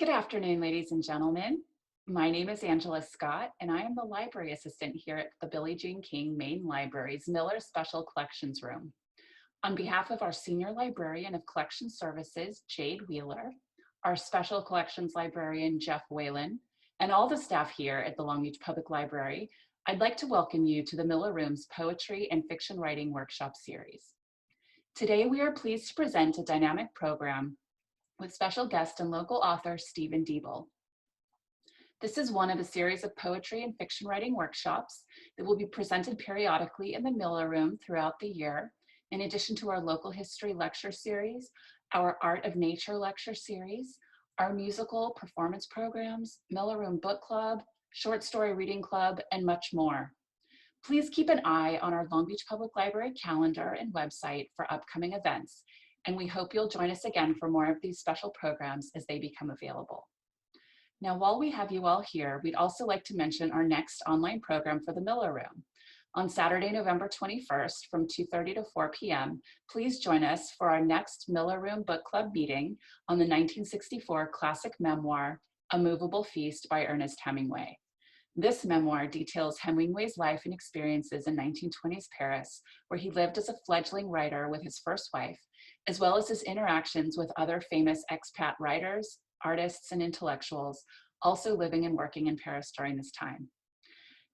Good afternoon, ladies and gentlemen. My name is Angela Scott, and I am the library assistant here at the Billie Jean King Main Library's Miller Special Collections Room. On behalf of our Senior Librarian of Collection Services, Jade Wheeler, our Special Collections Librarian, Jeff Whalen, and all the staff here at the Long Beach Public Library, I'd like to welcome you to the Miller Room's Poetry and Fiction Writing Workshop Series. Today, we are pleased to present a dynamic program with special guest and local author Stephen Diebel. This is one of a series of poetry and fiction writing workshops that will be presented periodically in the Miller Room throughout the year, in addition to our local history lecture series, our Art of Nature lecture series, our musical performance programs, Miller Room Book Club, Short Story Reading Club, and much more. Please keep an eye on our Long Beach Public Library calendar and website for upcoming events, and we hope you'll join us again for more of these special programs as they become available. Now, while we have you all here, we'd also like to mention our next online program for the Miller Room. On Saturday, November 21st from 2:30 to 4 p.m., please join us for our next Miller Room Book Club meeting on the 1964 classic memoir, A Movable Feast by Ernest Hemingway. This memoir details Hemingway's life and experiences in 1920s Paris, where he lived as a fledgling writer with his first wife, as well as his interactions with other famous expat writers, artists, and intellectuals, also living and working in Paris during this time.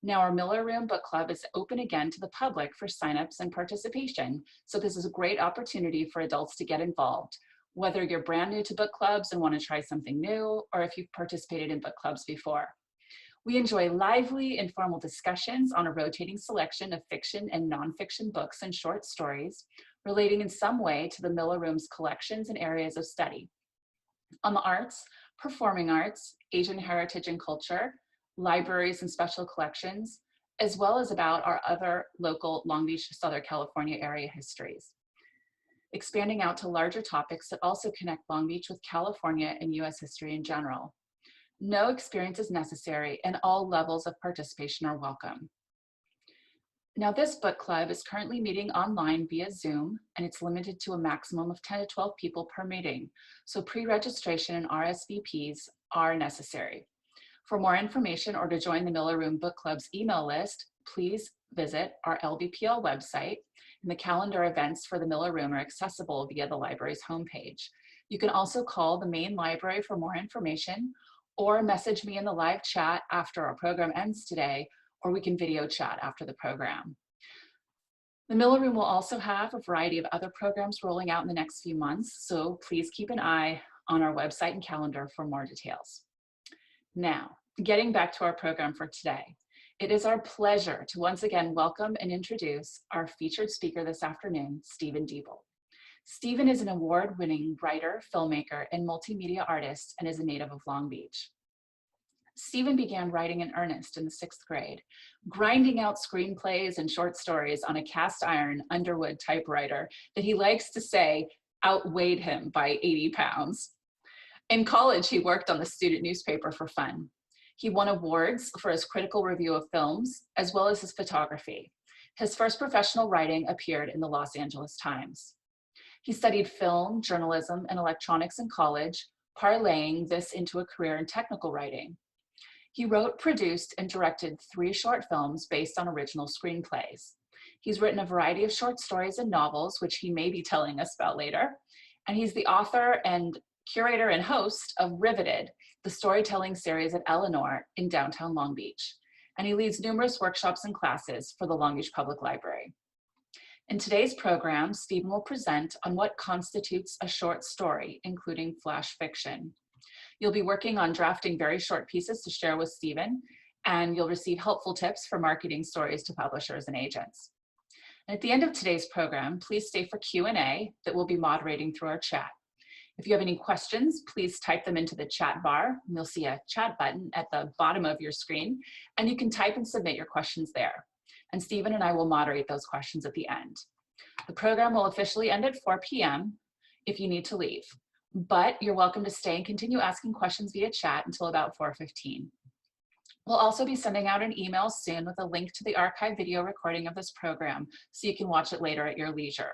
Now, our Miller Room Book Club is open again to the public for signups and participation, so this is a great opportunity for adults to get involved, whether you're brand new to book clubs and want to try something new, or if you've participated in book clubs before. We enjoy lively, informal discussions on a rotating selection of fiction and nonfiction books and short stories relating in some way to the Miller Room's collections and areas of study. On the arts, performing arts, Asian heritage and culture, libraries and special collections, as well as about our other local Long Beach, Southern California area histories. Expanding out to larger topics that also connect Long Beach with California and US history in general. No experience is necessary, and all levels of participation are welcome. Now, this book club is currently meeting online via Zoom, and it's limited to a maximum of 10 to 12 people per meeting, so pre-registration and RSVPs are necessary. For more information or to join the Miller Room Book Club's email list, please visit our LBPL website, and the calendar events for the Miller Room are accessible via the library's homepage. You can also call the main library for more information, or message me in the live chat after our program ends today, or we can video chat after the program. The Miller Room will also have a variety of other programs rolling out in the next few months, so please keep an eye on our website and calendar for more details. Now, getting back to our program for today, it is our pleasure to once again welcome and introduce our featured speaker this afternoon, Stephen Diebel. Stephen is an award-winning writer, filmmaker, and multimedia artist, and is a native of Long Beach. Stephen began writing in earnest in the 6th grade, grinding out screenplays and short stories on a cast iron Underwood typewriter that he likes to say outweighed him by 80 pounds. In college, he worked on the student newspaper for fun. He won awards for his critical review of films, as well as his photography. His first professional writing appeared in the Los Angeles Times. He studied film, journalism, and electronics in college, parlaying this into a career in technical writing. He wrote, produced, and directed 3 short films based on original screenplays. He's written a variety of short stories and novels, which he may be telling us about later. And he's the author and curator and host of Riveted, the storytelling series at Eleanor in downtown Long Beach. And he leads numerous workshops and classes for the Long Beach Public Library. In today's program, Stephen will present on what constitutes a short story, including flash fiction. You'll be working on drafting very short pieces to share with Stephen, and you'll receive helpful tips for marketing stories to publishers and agents. And at the end of today's program, please stay for Q&A that we'll be moderating through our chat. If you have any questions, please type them into the chat bar. You'll see a chat button at the bottom of your screen, and you can type and submit your questions there. And Stephen and I will moderate those questions at the end. The program will officially end at 4 p.m. if you need to leave, but you're welcome to stay and continue asking questions via chat until about 4:15. We'll also be sending out an email soon with a link to the archive video recording of this program, so you can watch it later at your leisure.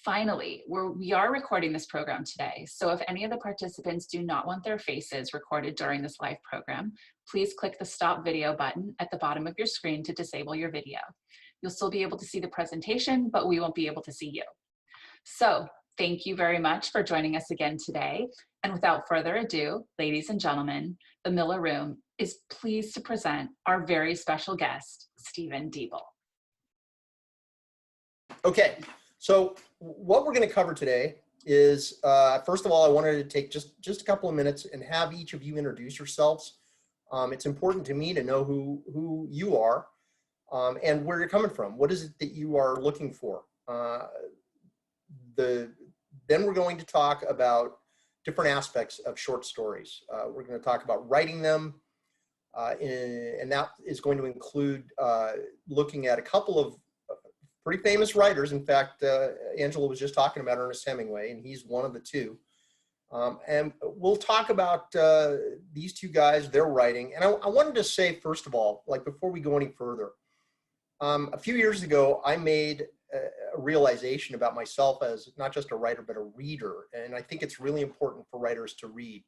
Finally, we are recording this program today, so if any of the participants do not want their faces recorded during this live program, please click the stop video button at the bottom of your screen to disable your video. You'll still be able to see the presentation, but we won't be able to see you. So thank you very much for joining us again today. And without further ado, ladies and gentlemen, the Miller Room is pleased to present our very special guest, Stephen Diebel. Okay, so what we're going to cover today is, first of all, I wanted to take just a couple of minutes and have each of you introduce yourselves. It's important to me to know who you are and where you're coming from. What is it that you are looking for? Then we're going to talk about different aspects of short stories. We're going to talk about writing them, and that is going to include looking at a couple of pretty famous writers. In fact, Angela was just talking about Ernest Hemingway, and he's one of the two. And we'll talk about these two guys, their writing. And I wanted to say, first of all, like before we go any further, a few years ago, I made a realization about myself as not just a writer, but a reader. And I think it's really important for writers to read.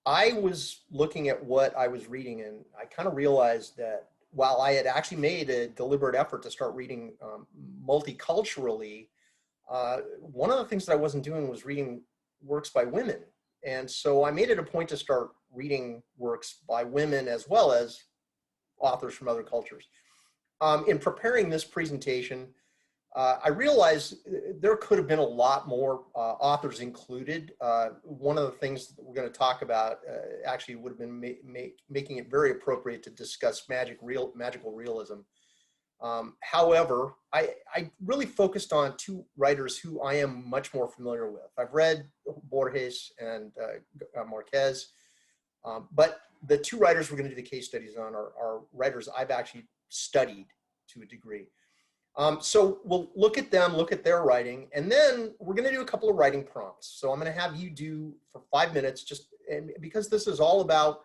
I was looking at what I was reading, and I kind of realized that while I had actually made a deliberate effort to start reading multiculturally, one of the things that I wasn't doing was reading works by women. And so I made it a point to start reading works by women as well as authors from other cultures. In preparing this presentation, I realized there could have been a lot more authors included. One of the things that we're going to talk about actually would have been making it very appropriate to discuss magical realism. However, I really focused on two writers who I am much more familiar with. I've read Borges and Marquez, but the two writers we're going to do the case studies on are writers I've actually studied to a degree. So we'll look at them, look at their writing, and then we're going to do a couple of writing prompts. So I'm going to have you do for 5 minutes, and because this is all about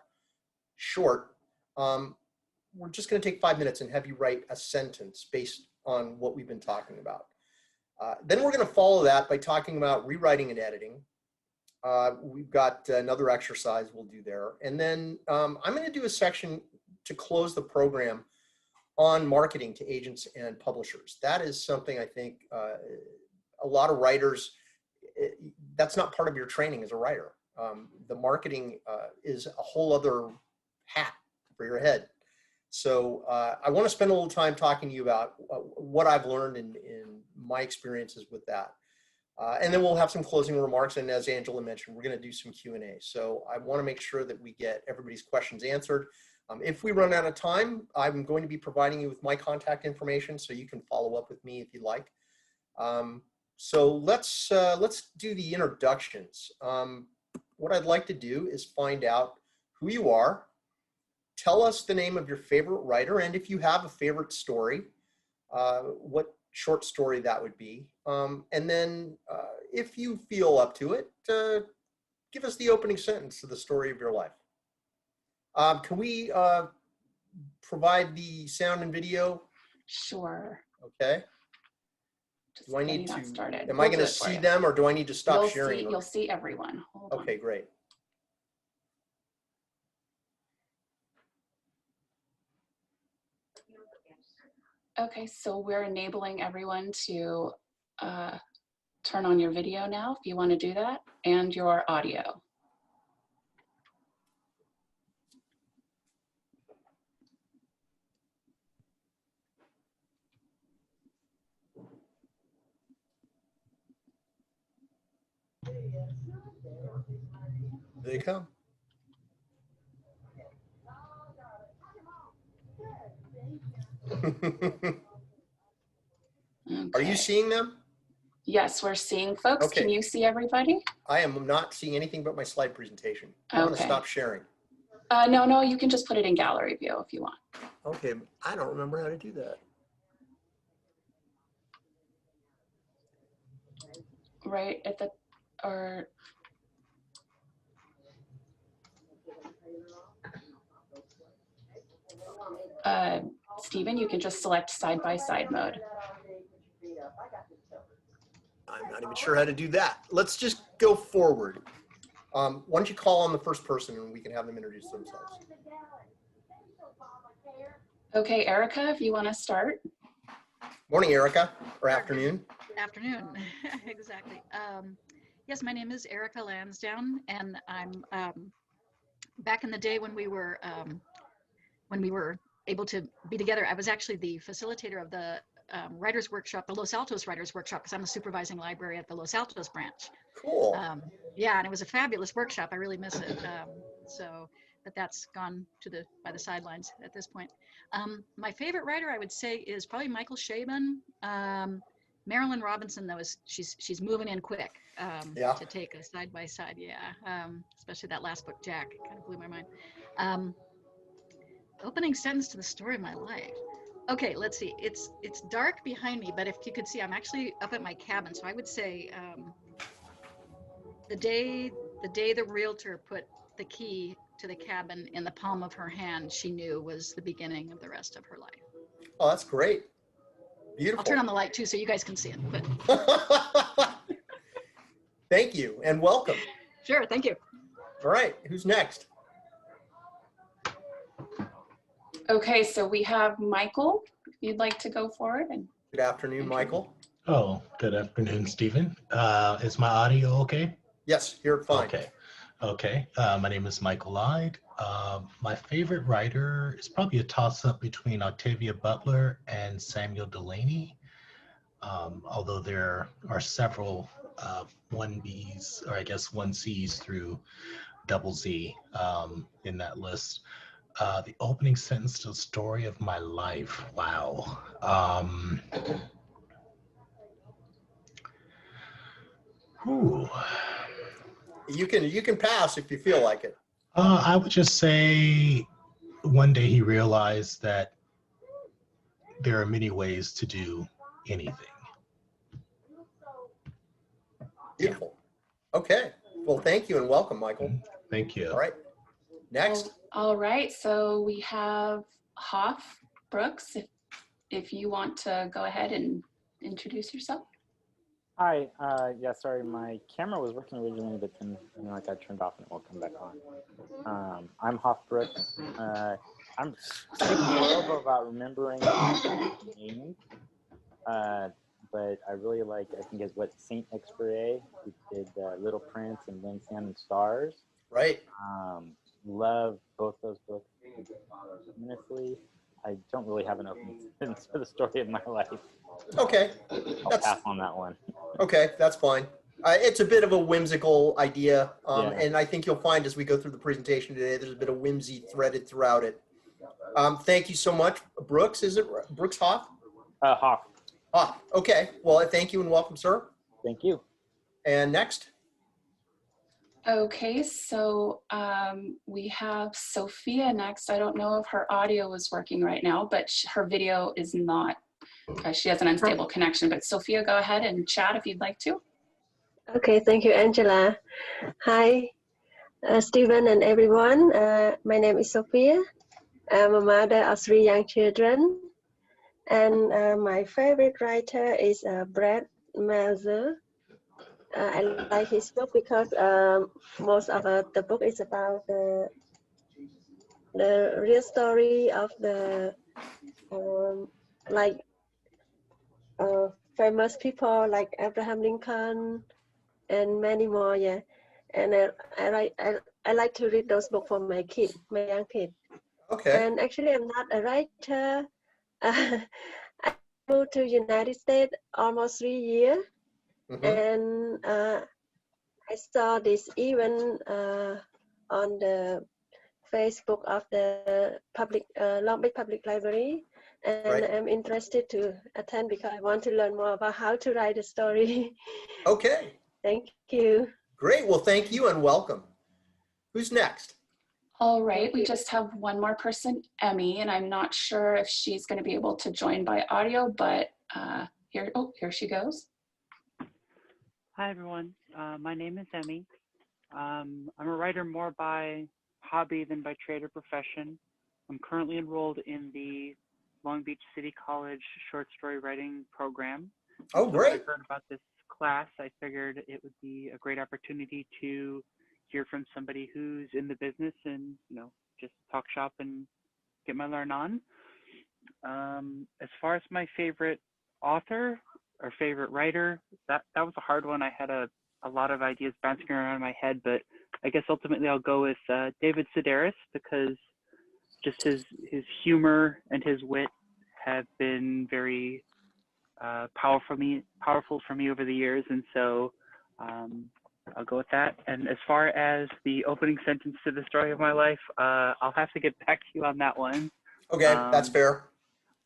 short, we're just going to take 5 minutes and have you write a sentence based on what we've been talking about. Then we're going to follow that by talking about rewriting and editing. We've got another exercise we'll do there. And then I'm going to do a section to close the program on marketing to agents and publishers. That is something I think a lot of writers, that's not part of your training as a writer. The marketing is a whole other hat for your head. So I want to spend a little time talking to you about what I've learned in my experiences with that. And then we'll have some closing remarks. And as Angela mentioned, we're going to do some Q&A. So I want to make sure that we get everybody's questions answered. If we run out of time, I'm going to be providing you with my contact information so you can follow up with me if you'd like. So let's do the introductions. What I'd like to do is find out who you are. Tell us the name of your favorite writer, and if you have a favorite story, what short story that would be. And then if you feel up to it, give us the opening sentence to the story of your life. Can we provide the sound and video? Sure. Okay. Just do I need to, started. am I going to see them, or do I need to stop sharing? You'll see everyone. Hold okay, on. Great. Okay, so we're enabling everyone to turn on your video now, if you want to do that, and your audio. There you come. Okay. Are you seeing them? Yes, we're seeing folks. Okay. Can you see everybody? I am not seeing anything but my slide presentation. I'm going to stop sharing. No, you can just put it in gallery view if you want. Okay, I don't remember how to do that. Right at the, or. Stephen, you can just select side-by-side mode. I'm not even sure how to do that. Let's just go forward. Why don't you call on the first person and we can have them introduce themselves. Okay, Erica, if you want to start. Morning, Erica, or Sure, afternoon. Good afternoon. Exactly. Yes, my name is Erica Lansdowne, and I'm back in the day when we were able to be together. I was actually the facilitator of the writers workshop, the Los Altos writers workshop, because I'm a supervising library at the Los Altos branch. Cool. Yeah, and it was a fabulous workshop. I really miss it. But that's gone by the sidelines at this point. My favorite writer, I would say, is probably Michael Chabon. Marilyn Robinson, though, she's moving in quick Yeah. to take a side by side. Yeah, especially that last book, Jack, kind of blew my mind. Opening sentence to the story of my life. Okay, let's see. It's dark behind me, but if you could see, I'm actually up at my cabin. So I would say the day the realtor put the key to the cabin in the palm of her hand, she knew was the beginning of the rest of her life. Oh, that's great. Beautiful. I'll turn on the light too so you guys can see it. But Thank you and welcome. sure, thank you. All right, who's next? Okay, so we have Michael, if you'd like to go forward. And Good afternoon, Michael. Oh, good afternoon, Stephen. Is my audio okay? Yes, you're fine. Okay. My name is Michael Lyde. My favorite writer is probably a toss-up between Octavia Butler and Samuel Delany. Although there are several 1Bs, or I guess 1Cs through double Z in that list. The opening sentence to the story of my life. Wow. Ooh. You can pass if you feel like it. I would just say one day he realized that there are many ways to do anything. Beautiful. Okay. Well, thank you and welcome, Michael. Thank you. All right. Next. all right, so we have Hoff Brooks, if you want to go ahead and introduce yourself. Hi, yeah, sorry, my camera was working originally, but then I got turned off and it will come back on. I'm Hoff Brooks. I'm taking a little bit about remembering names, but I really like, I think it's what Saint-Exupéry, who did Little Prince and Wind, Sand, and Stars. Right. Love both those books tremendously. I don't really have an opening sentence for the story of my life. Okay. I'll pass on that one. Okay, that's fine. It's a bit of a whimsical idea, Yeah. and I think you'll find as we go through the presentation today, there's a bit of whimsy threaded throughout it. Thank you so much. Brooks, is it Brooks Hoff? Hoff. Hoff. Okay. Well, thank you and welcome, sir. Thank you. And next. Okay, so we have Sophia next. I don't know if her audio is working right now, but her video is not. She has an unstable connection, but Sophia, go ahead and chat if you'd like to. Okay, thank you, Angela. Hi, Stephen and everyone. My name is Sophia. I'm a mother of 3 young children. And my favorite writer is Brad Meltzer. I like his book because most of the book is about the real story of the famous people like Abraham Lincoln and many more. Yeah, and I like to read those books for my young kid. Okay. And actually, I'm not a writer. I moved to United States almost 3 years. And I saw this event on the Facebook of the Long Beach Public Library, and I'm interested to attend because I want to learn more about how to write a story. Okay. Thank you. Great. Well, thank you and welcome. Who's next? All right, we just have one more person, Emmy, and I'm not sure if she's going to be able to join by audio, but here she goes. Hi, everyone. My name is Emmy. I'm a writer more by hobby than by trade or profession. I'm currently enrolled in the Long Beach City College short story writing program. Oh, great. I heard about this class, I figured it would be a great opportunity to hear from somebody who's in the business and, just talk shop and get my learn on. As far as my favorite author or favorite writer, that was a hard one. I had a lot of ideas bouncing around in my head, but I guess ultimately I'll go with David Sedaris, because just his humor and his wit have been very powerful for me over the years, and so I'll go with that. And as far as the opening sentence to the story of my life, I'll have to get back to you on that one. Okay, that's fair.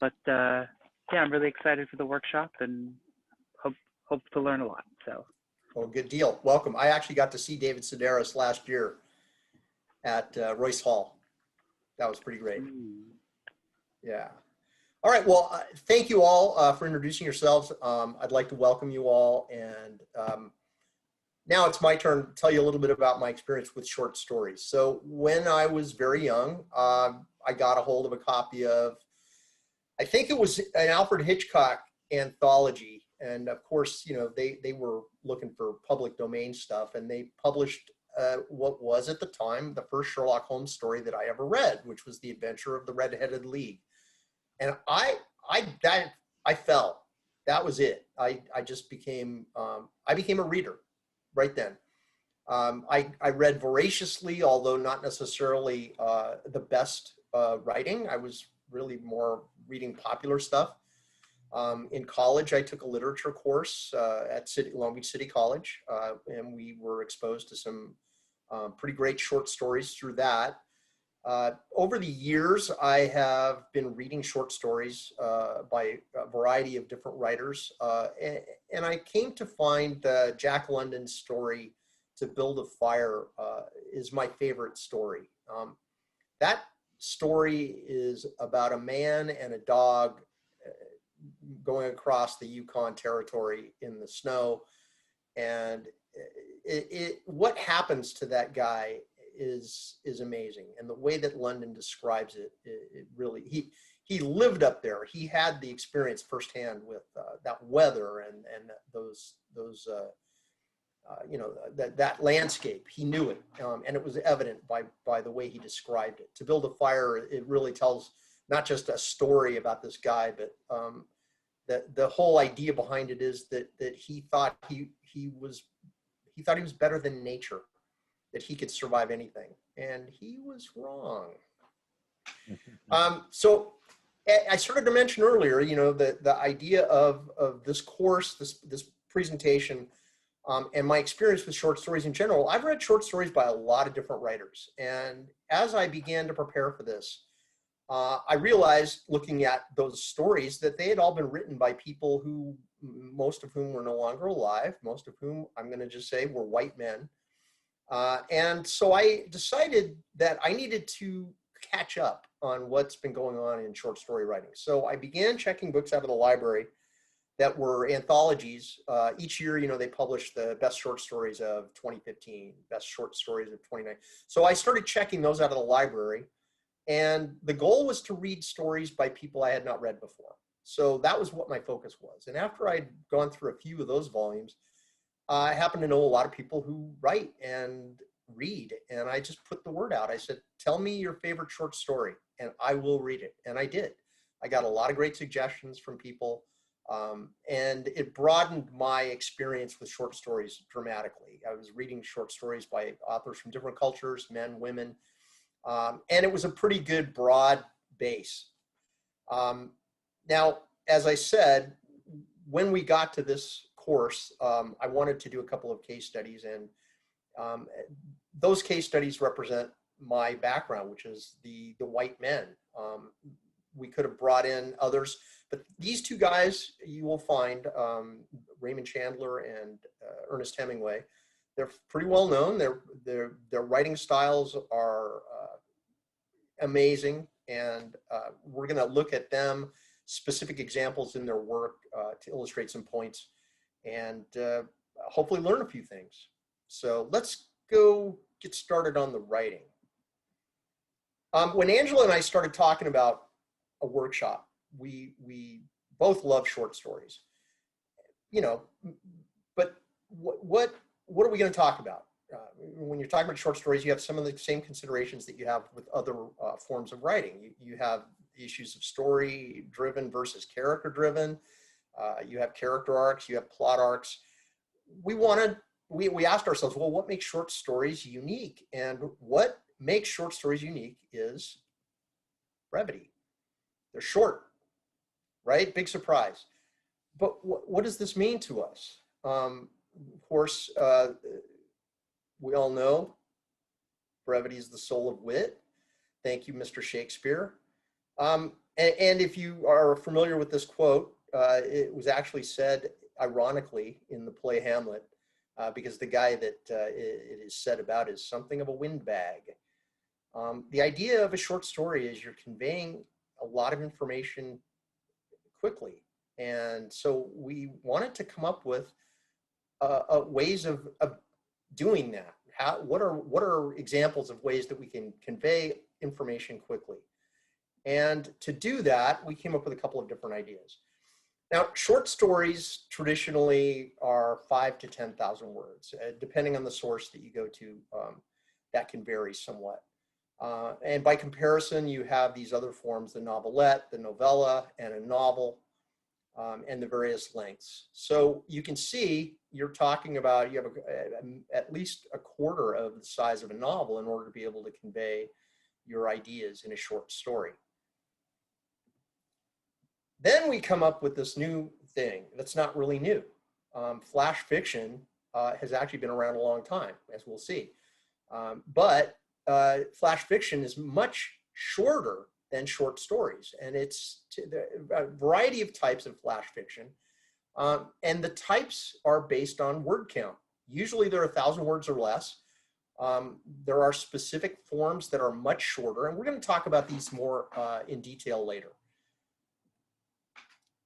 But yeah, I'm really excited for the workshop and hope to learn a lot. So. Oh, good deal. Welcome. I actually got to see David Sedaris last year at Royce Hall. That was pretty great. Yeah. All right. Well, thank you all for introducing yourselves. I'd like to welcome you all. And now it's my turn to tell you a little bit about my experience with short stories. So when I was very young, I got a hold of a copy of, I think it was an Alfred Hitchcock anthology. And of course, they were looking for public domain stuff, and they published what was at the time the first Sherlock Holmes story that I ever read, which was The Adventure of the Red-Headed League. And I fell. That was it. I just became I became a reader right then. I read voraciously, although not necessarily the best writing. I was really more reading popular stuff. In college, I took a literature course at Long Beach City College, and we were exposed to some pretty great short stories through that. Over the years, I have been reading short stories by a variety of different writers, and I came to find Jack London's story, To Build a Fire, is my favorite story. That story is about a man and a dog going across the Yukon Territory in the snow, and what happens to that guy is amazing. And the way that London describes it, it really, he lived up there. He had the experience firsthand with that weather and those that landscape. He knew it, and it was evident by the way he described it. To Build a Fire, it really tells not just a story about this guy, but the whole idea behind it is that he thought he was better than nature, that he could survive anything, and he was wrong. So I started to mention earlier, the idea of this course, this presentation, and my experience with short stories in general. I've read short stories by a lot of different writers, and as I began to prepare for this, I realized, looking at those stories, that they had all been written by people who, most of whom were no longer alive, most of whom, I'm going to just say, were white men. And so I decided that I needed to catch up on what's been going on in short story writing. So I began checking books out of the library that were anthologies. Each year, they publish the best short stories of 2015, best short stories of 2019. So I started checking those out of the library. And the goal was to read stories by people I had not read before. So that was what my focus was. And after I'd gone through a few of those volumes, I happen to know a lot of people who write and read. And I just put the word out. I said, tell me your favorite short story, and I will read it. And I did. I got a lot of great suggestions from people. And it broadened my experience with short stories dramatically. I was reading short stories by authors from different cultures, men, women. And it was a pretty good broad base. Now, as I said, when we got to this course, I wanted to do a couple of case studies, and those case studies represent my background, which is the white men. We could have brought in others, but these two guys you will find, Raymond Chandler and Ernest Hemingway, they're pretty well known. Their writing styles are amazing, and we're going to look at them, specific examples in their work to illustrate some points, and hopefully learn a few things. So let's go get started on the writing. When Angela and I started talking about a workshop, we both love short stories, but what are we going to talk about? When you're talking about short stories, you have some of the same considerations that you have with other forms of writing. You have issues of story driven versus character driven. You have character arcs, you have plot arcs. We asked ourselves, well, what makes short stories unique? And what makes short stories unique is brevity. They're short, right? Big surprise. But what does this mean to us? Of course, we all know brevity is the soul of wit. Thank you, Mr. Shakespeare. And if you are familiar with this quote, it was actually said ironically in the play Hamlet, because the guy that it is said about is something of a windbag. The idea of a short story is you're conveying a lot of information quickly. And so we wanted to come up with ways of doing that. What are examples of ways that we can convey information quickly? And to do that, we came up with a couple of different ideas. Now, short stories traditionally are 5,000 to 10,000 words, depending on the source that you go to. That can vary somewhat. And by comparison, you have these other forms: the novelette, the novella, and a novel, and the various lengths. So you can see you're talking about, you have at least a quarter of the size of a novel in order to be able to convey your ideas in a short story. Then we come up with this new thing that's not really new. Flash fiction has actually been around a long time, as we'll see. But flash fiction is much shorter than short stories. And it's a variety of types of flash fiction. And the types are based on word count. Usually they're 1,000 words or less. There are specific forms that are much shorter, and we're going to talk about these more in detail later.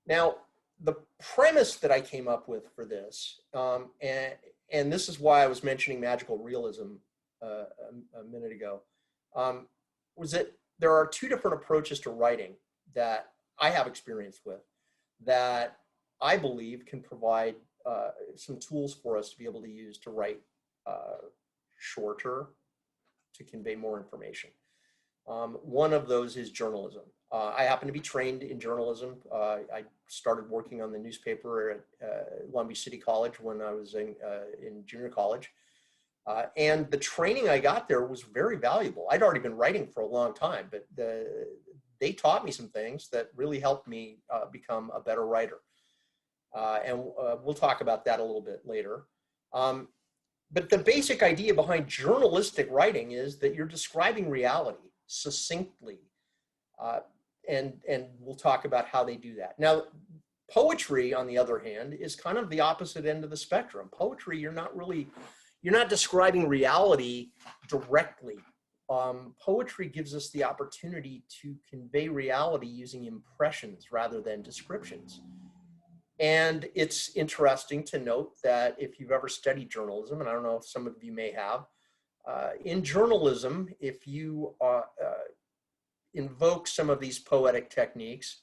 Now, the premise that I came up with for this, and this is why I was mentioning magical realism a minute ago, was that there are two different approaches to writing that I have experience with that I believe can provide some tools for us to be able to use to write shorter, to convey more information. One of those is journalism. I happen to be trained in journalism. I started working on the newspaper at Long Beach City College when I was in junior college. And the training I got there was very valuable. I'd already been writing for a long time, but they taught me some things that really helped me become a better writer. And we'll talk about that a little bit later. But the basic idea behind journalistic writing is that you're describing reality succinctly. And we'll talk about how they do that. Now, poetry, on the other hand, is kind of the opposite end of the spectrum. Poetry, you're not describing reality directly. Poetry gives us the opportunity to convey reality using impressions rather than descriptions. And it's interesting to note that if you've ever studied journalism, and I don't know if some of you may have, in journalism, if you invoke some of these poetic techniques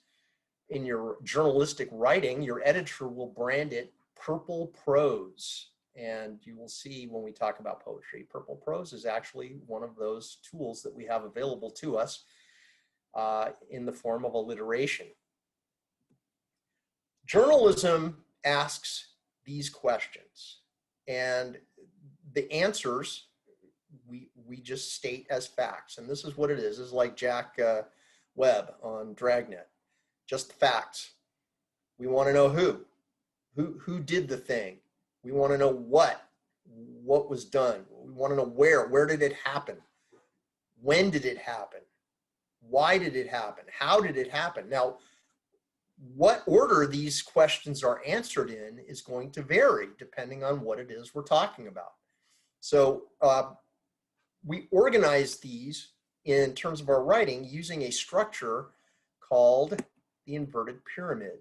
in your journalistic writing, your editor will brand it purple prose. And you will see when we talk about poetry, purple prose is actually one of those tools that we have available to us in the form of alliteration. Journalism asks these questions, and the answers we just state as facts. And this is what it is. This is like Jack Webb on Dragnet, just facts. We want to know who did the thing. We want to know what was done. We want to know where did it happen? When did it happen? Why did it happen? How did it happen? Now, what order these questions are answered in is going to vary depending on what it is we're talking about. So we organize these in terms of our writing using a structure called the inverted pyramid.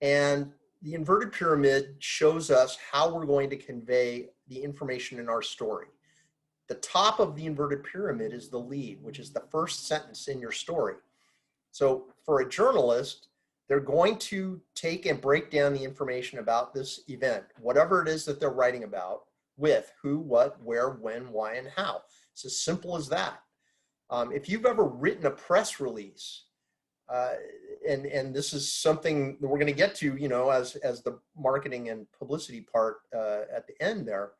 And the inverted pyramid shows us how we're going to convey the information in our story. The top of the inverted pyramid is the lead, which is the first sentence in your story. So for a journalist, They're going to take and break down the information about this event, whatever it is that they're writing about, with who, what, where, when, why, and how. It's as simple as that. If you've ever written a press release, and this is something that we're going to get to, you know, as the marketing and publicity part at the end there,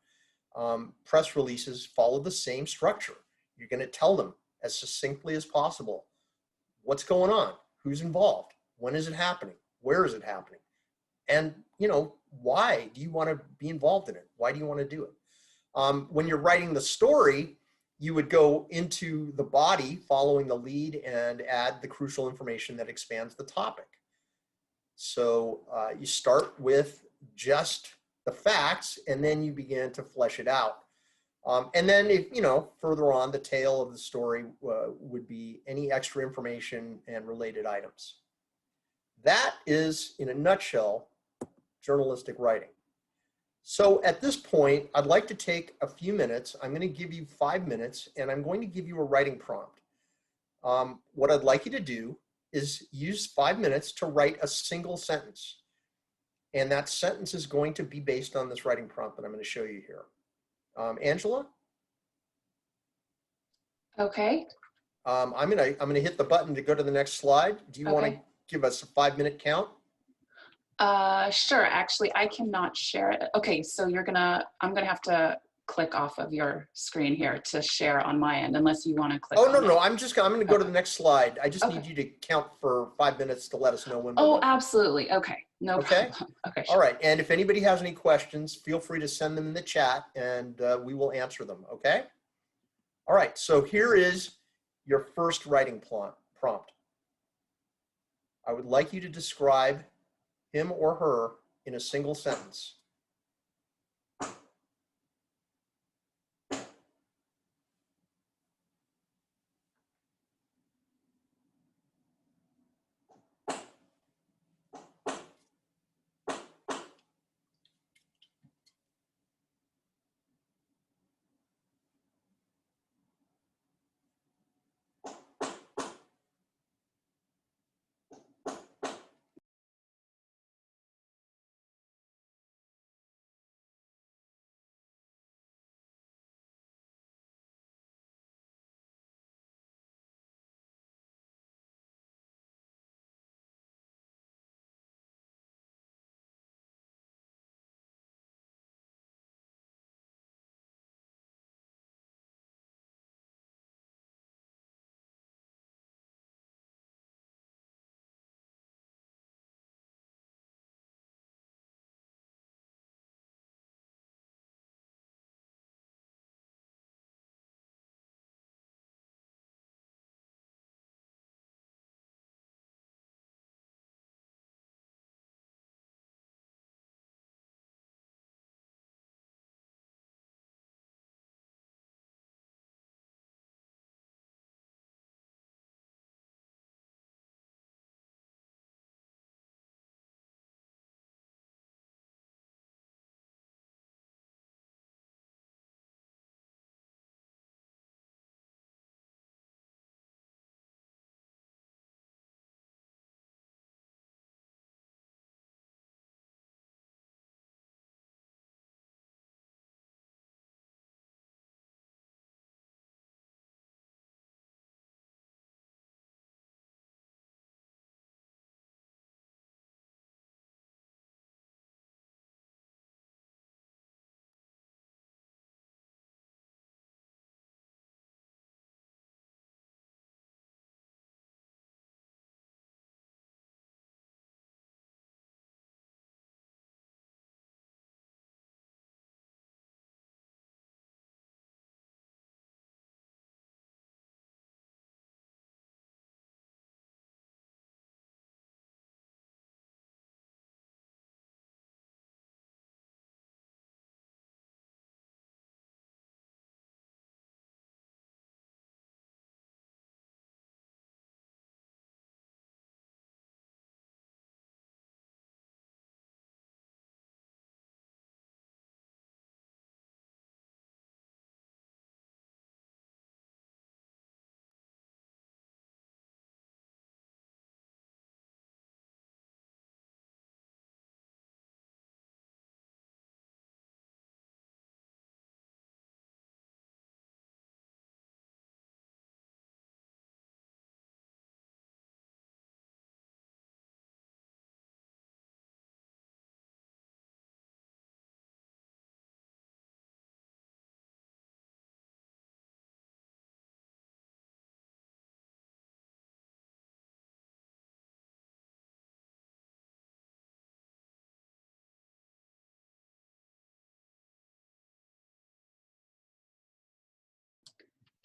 press releases follow the same structure. You're going to tell them as succinctly as possible what's going on, who's involved, when is it happening, where is it happening, and, you know, why do you want to be involved in it? Why do you want to do it? When you're writing the story, you would go into the body following the lead and add the crucial information that expands the topic. So you start with just the facts, and then you begin to flesh it out. And then, if, you know, further on, the tail of the story would be any extra information and related items. That is, in a nutshell, journalistic writing. So at this point, I'd like to take a few minutes. I'm going to give you 5 minutes, and I'm going to give you a writing prompt. What I'd like you to do is use 5 minutes to write a single sentence. And that sentence is going to be based on this writing prompt that I'm going to show you here. Angela? Okay. I'm gonna hit the button to go to the next slide. Do you want to give us a 5-minute count? Sure. Actually, I cannot share it. Okay, so I'm gonna have to click off of your screen here to share on my end, unless you want to click. Oh, no, on no, it. I'm gonna go to the next slide. I just need you to count for 5 minutes to let us know when. Oh, absolutely. Okay. No problem. Okay. Sure. All right. And if anybody has any questions, feel free to send them in the chat, and we will answer them. Okay. All right. So here is your first writing prompt. I would like you to describe him or her in a single sentence.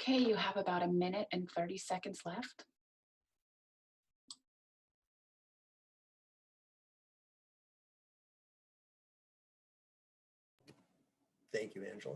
Okay, you have about 1 minute and 30 seconds left. Thank you, Angela.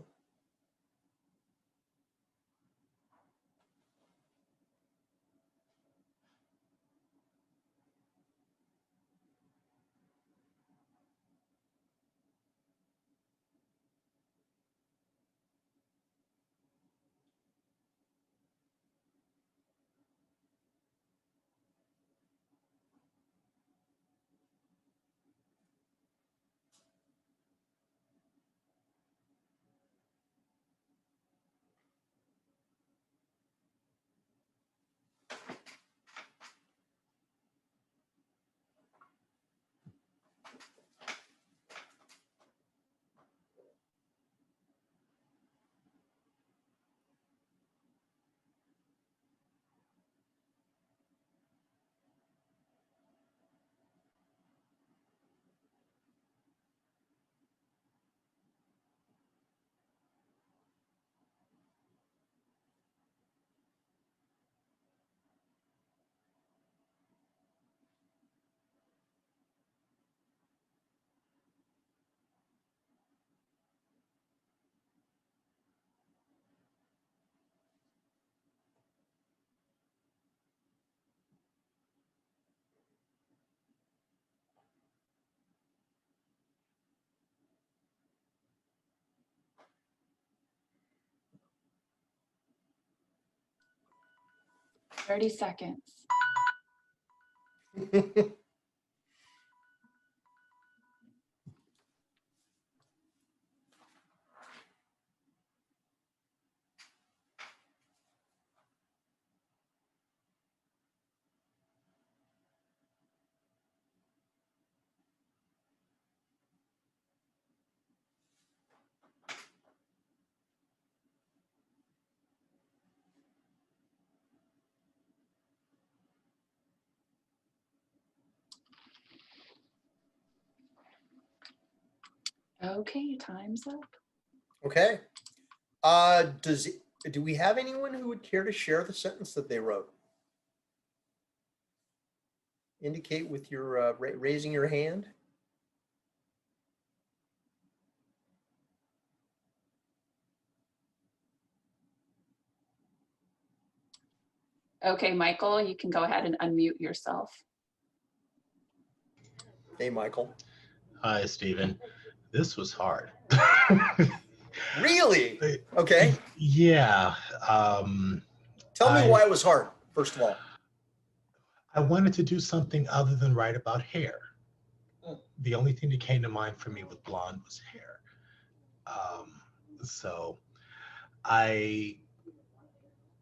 Thirty seconds. Okay, time's up. Okay. Do we have anyone who would care to share the sentence that they wrote? Indicate with your raising your hand. Okay, Michael, you can go ahead and unmute yourself. Hey, Michael. Hi, Stephen. This was hard. Really? Okay. Yeah. Tell me why it was hard, first of all. I wanted to do something other than write about hair. The only thing that came to mind for me with blonde was hair. So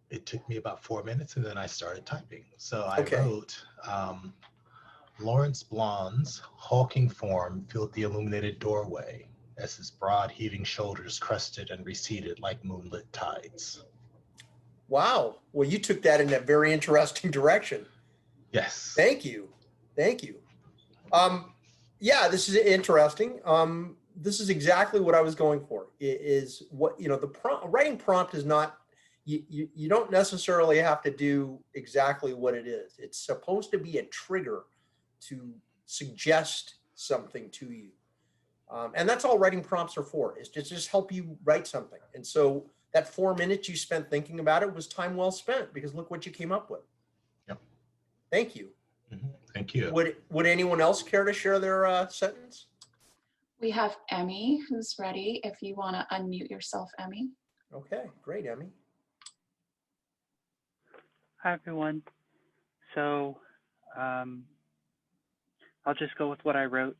it took me about 4 minutes and then I started typing. So I wrote, Lawrence Blonde's hulking form filled the illuminated doorway as his broad heaving shoulders crested and receded like moonlit tides. Wow. Well, you took that in a very interesting direction. Yes. Thank you. Thank you. Yeah, this is interesting. This is exactly what I was going for. Is what, the writing prompt is not, you don't necessarily have to do exactly what it is. It's supposed to be a trigger to suggest something to you. And that's all writing prompts are for, is to just help you write something. And so that 4 minutes you spent thinking about it was time well spent, because look what you came up with. Yep. Thank you. Mm-hmm. Thank you. Would anyone else care to share their sentence? We have Emmy who's ready. If you want to unmute yourself, Emmy. Okay, great, Emmy. Hi, everyone. So I'll just go with what I wrote.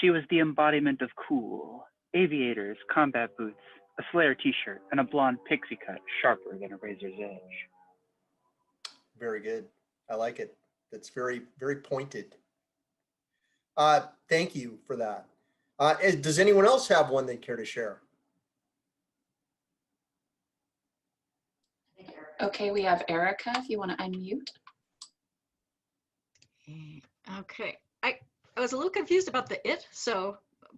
She was the embodiment of cool. Aviators, combat boots, a Slayer t-shirt, and a blonde pixie cut sharper than a razor's edge. Very good. I like it. That's very, very pointed. Thank you for that. Does anyone else have one they'd care to share? Okay, we have Erica, if you want to unmute. Okay, I was a little confused about the it,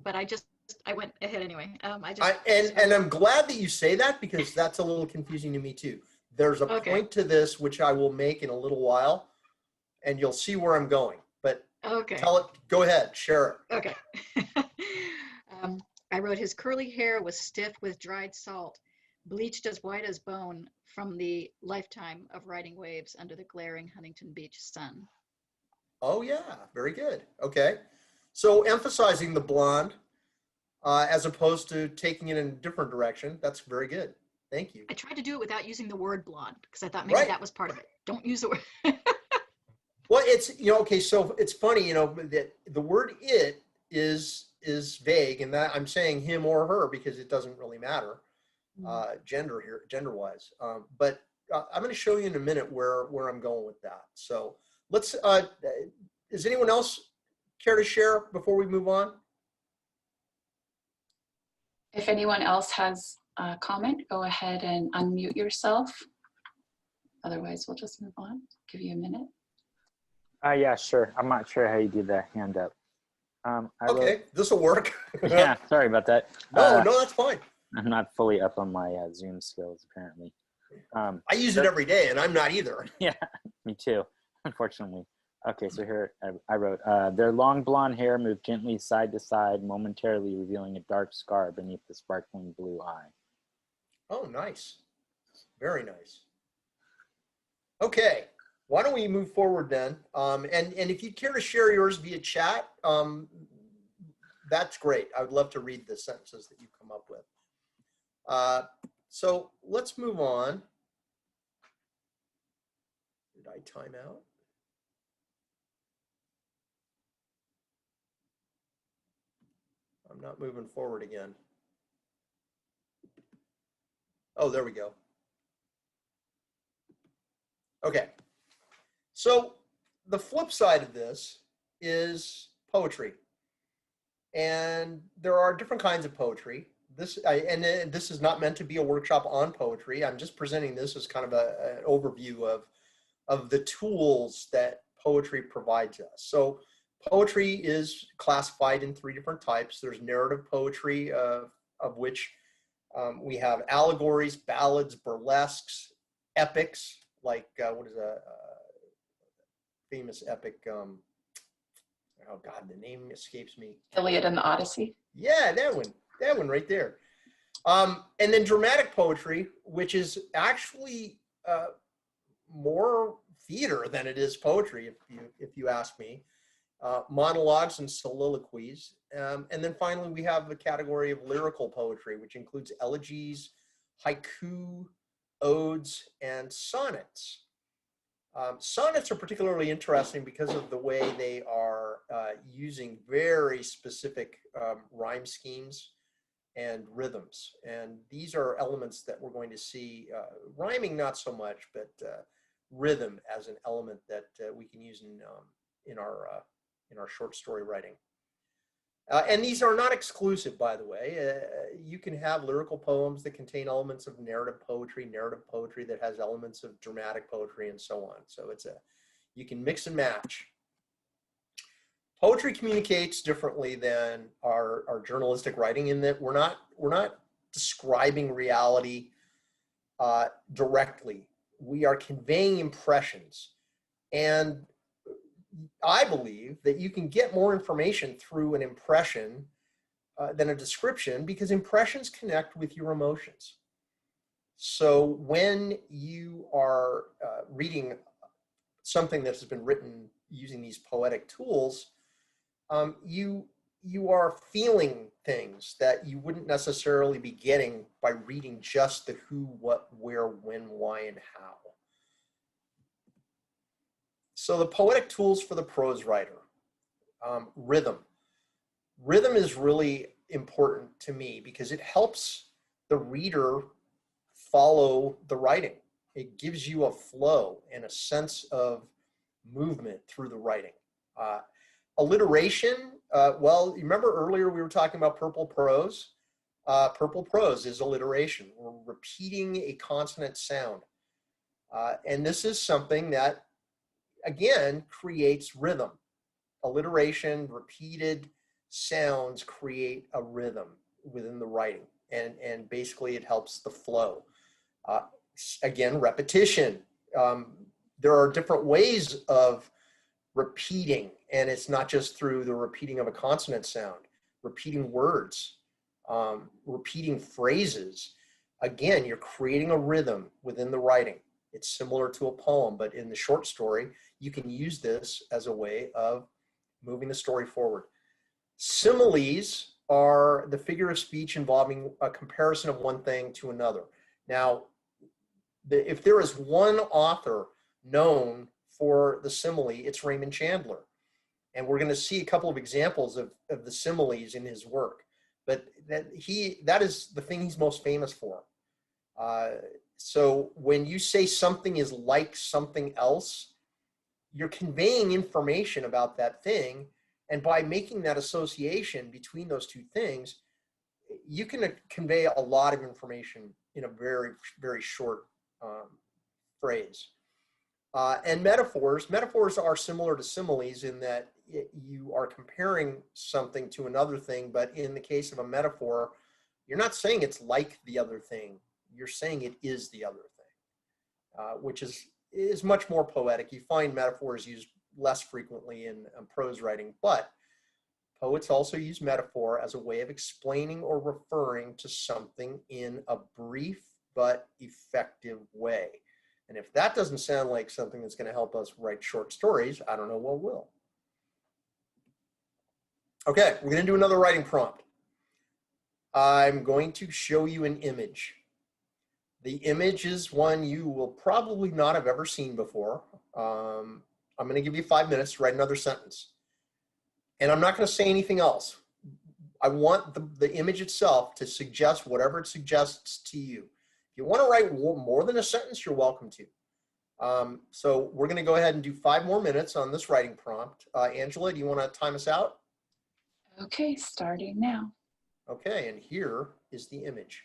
but I just I went ahead anyway. And I'm glad that you say that, because that's a little confusing to me too. There's a Okay. point to this which I will make in a little while, and you'll see where I'm going. But Okay. tell it. Go ahead. Share it. Okay. I wrote, his curly hair was stiff with dried salt, bleached as white as bone from the lifetime of riding waves under the glaring Huntington Beach sun. Oh yeah, very good. Okay, so emphasizing the blonde as opposed to taking it in a different direction. That's very good. Thank you. I tried to do it without using the word blonde because I thought maybe that was part of it. Don't use the word. Well, it's, okay, so it's funny, that the word "it" is vague, and that I'm saying him or her because it doesn't really matter gender here, gender-wise. But I'm going to show you in a minute where I'm going with that. So let's. Does anyone else care to share before we move on? If anyone else has a comment, go ahead and unmute yourself. Otherwise, we'll just move on. Give you a minute. Yeah, sure. I'm not sure how you do the hand up. Okay, this will work. Yeah, sorry about that. No, that's fine. I'm not fully up on my Zoom skills, apparently. I use it every day, and I'm not either. Yeah, me too, unfortunately. Okay, so here I wrote, their long blonde hair moved gently side to side, momentarily revealing a dark scar beneath the sparkling blue eye. Oh, nice. Very nice. Okay, why don't we move forward then? And if you care to share yours via chat, that's great. I would love to read the sentences that you come up with. So let's move on. Did I time out? I'm not moving forward again. Oh, there we go. Okay. So the flip side of this is poetry. And there are different kinds of poetry. This is not meant to be a workshop on poetry. I'm just presenting this as kind of an overview of the tools that poetry provides us. So poetry is classified in 3 different types. There's narrative poetry, of which we have allegories, ballads, burlesques, epics, like what is a famous epic? Oh God, the name escapes me. Iliad and the Odyssey. Yeah, that one right there. And then dramatic poetry, which is actually more theater than it is poetry, if you ask me. Monologues and soliloquies. And then finally, we have the category of lyrical poetry, which includes elegies, haiku, odes, and sonnets. Sonnets are particularly interesting because of the way they are using very specific rhyme schemes and rhythms. And these are elements that we're going to see, rhyming not so much, but rhythm as an element that we can use in our short story writing. And these are not exclusive, by the way. You can have lyrical poems that contain elements of narrative poetry that has elements of dramatic poetry, and so on. So you can mix and match. Poetry communicates differently than our journalistic writing in that we're not describing reality directly. We are conveying impressions, and I believe that you can get more information through an impression than a description, because impressions connect with your emotions. So when you are reading something that has been written using these poetic tools, you are feeling things that you wouldn't necessarily be getting by reading just the who, what, where, when, why, and how. So the poetic tools for the prose writer. Rhythm. Rhythm is really important to me because it helps the reader follow the writing. It gives you a flow and a sense of movement through the writing. Alliteration, well, you remember earlier we were talking about purple prose? Purple prose is alliteration. We're repeating a consonant sound. And this is something that, again, creates rhythm. Alliteration, repeated sounds create a rhythm within the writing, and basically it helps the flow. Again, repetition. There are different ways of repeating, and it's not just through the repeating of a consonant sound, repeating words, repeating phrases. Again, you're creating a rhythm within the writing. It's similar to a poem, but in the short story, you can use this as a way of moving the story forward. Similes are the figure of speech involving a comparison of one thing to another. Now, if there is one author known for the simile, it's Raymond Chandler. And we're going to see a couple of examples of the similes in his work. But that is the thing he's most famous for. So when you say something is like something else, you're conveying information about that thing. And by making that association between those two things, you can convey a lot of information in a very, very short phrase. And metaphors are similar to similes in that you are comparing something to another thing, but in the case of a metaphor, you're not saying it's like the other thing, you're saying it is the other thing, which is much more poetic. You find metaphors used less frequently in prose writing, but poets also use metaphor as a way of explaining or referring to something in a brief but effective way. And if that doesn't sound like something that's going to help us write short stories, I don't know what will. Okay, we're going to do another writing prompt. I'm going to show you an image. The image is one you will probably not have ever seen before. I'm going to give you 5 minutes to write another sentence. And I'm not going to say anything else. I want the image itself to suggest whatever it suggests to you. If you want to write more than a sentence, you're welcome to. So we're going to go ahead and do 5 more minutes on this writing prompt. Angela, do you want to time us out? Okay, starting now. Okay, and here is the image.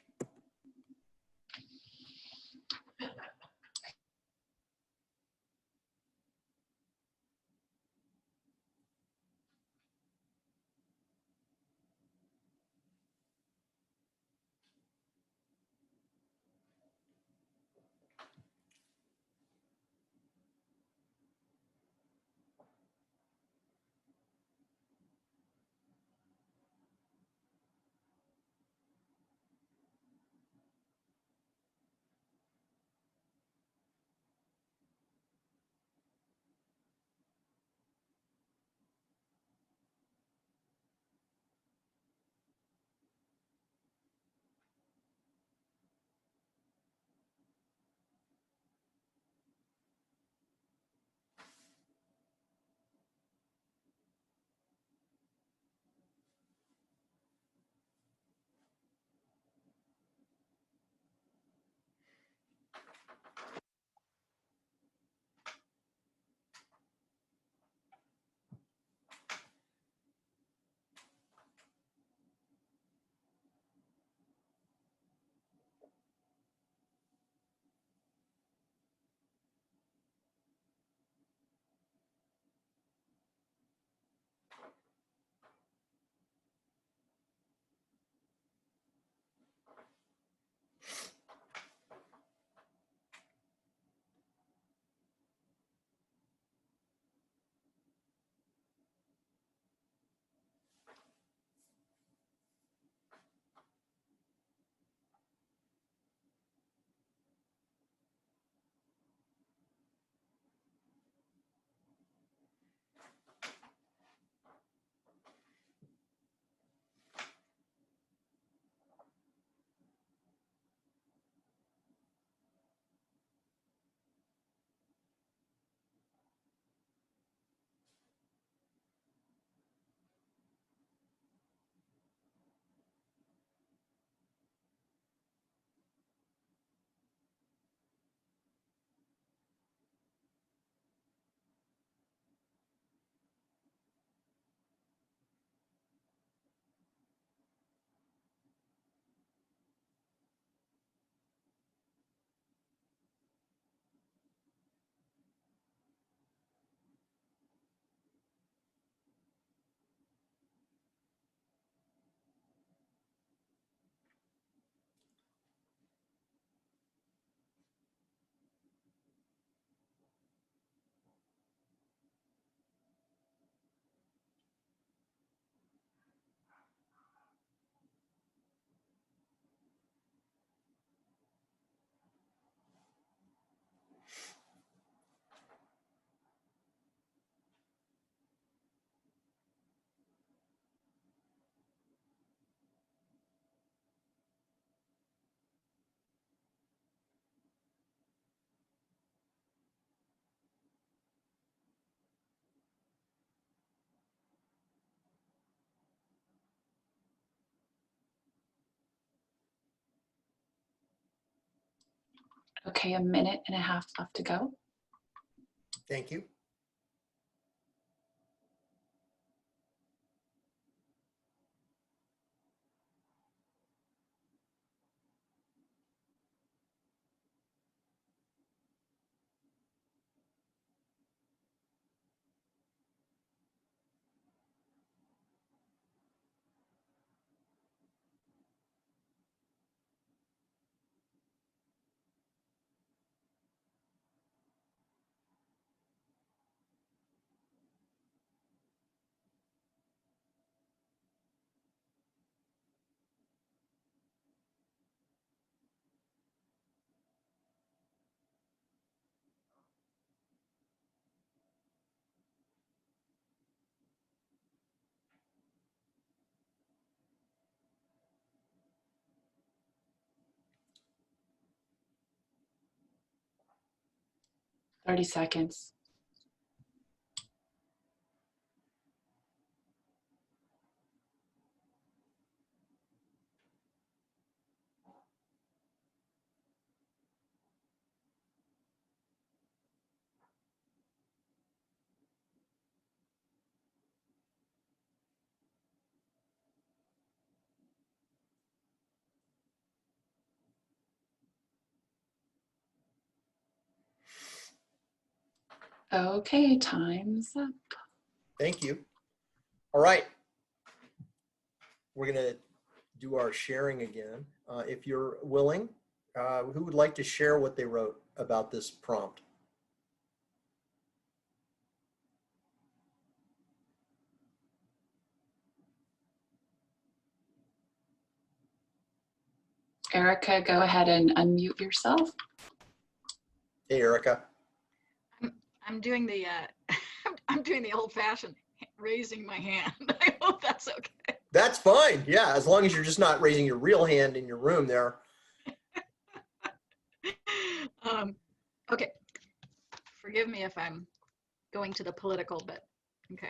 Okay, a minute and a half left to go. Thank you. Thirty seconds. Okay, time's up. Thank you. All right. We're going to do our sharing again. If you're willing, who would like to share what they wrote about this prompt? Erica, go ahead and unmute yourself. Hey, Erica. I'm doing the I'm doing the old-fashioned raising my hand. I hope that's okay. That's fine. Yeah, as long as you're just not raising your real hand in your room there. Okay. Forgive me if I'm going to the political, but okay.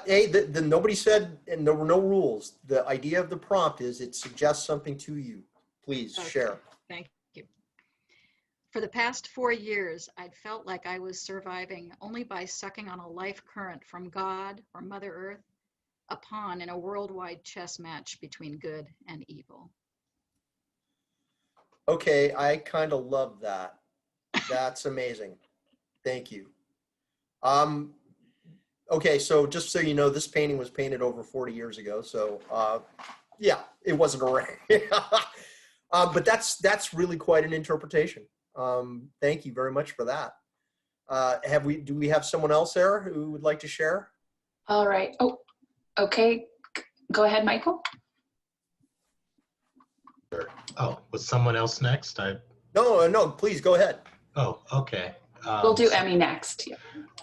Hey, nobody said, and there were no rules. The idea of the prompt is it suggests something to you. Please Okay. share. Thank you. For the past 4 years, I'd felt like I was surviving only by sucking on a life current from God or Mother Earth, a pawn in a worldwide chess match between good and evil. Okay, I kind of love that. That's amazing. Thank you. Okay, so just so you know, this painting was painted over 40 years ago. So yeah, it wasn't a but that's really quite an interpretation. Thank you very much for that. Do we have someone else there who would like to share? All right. Oh, okay. Go ahead, Michael. Oh, was someone else next? No, please go ahead. Oh, okay. We'll do Emmy next. Yeah.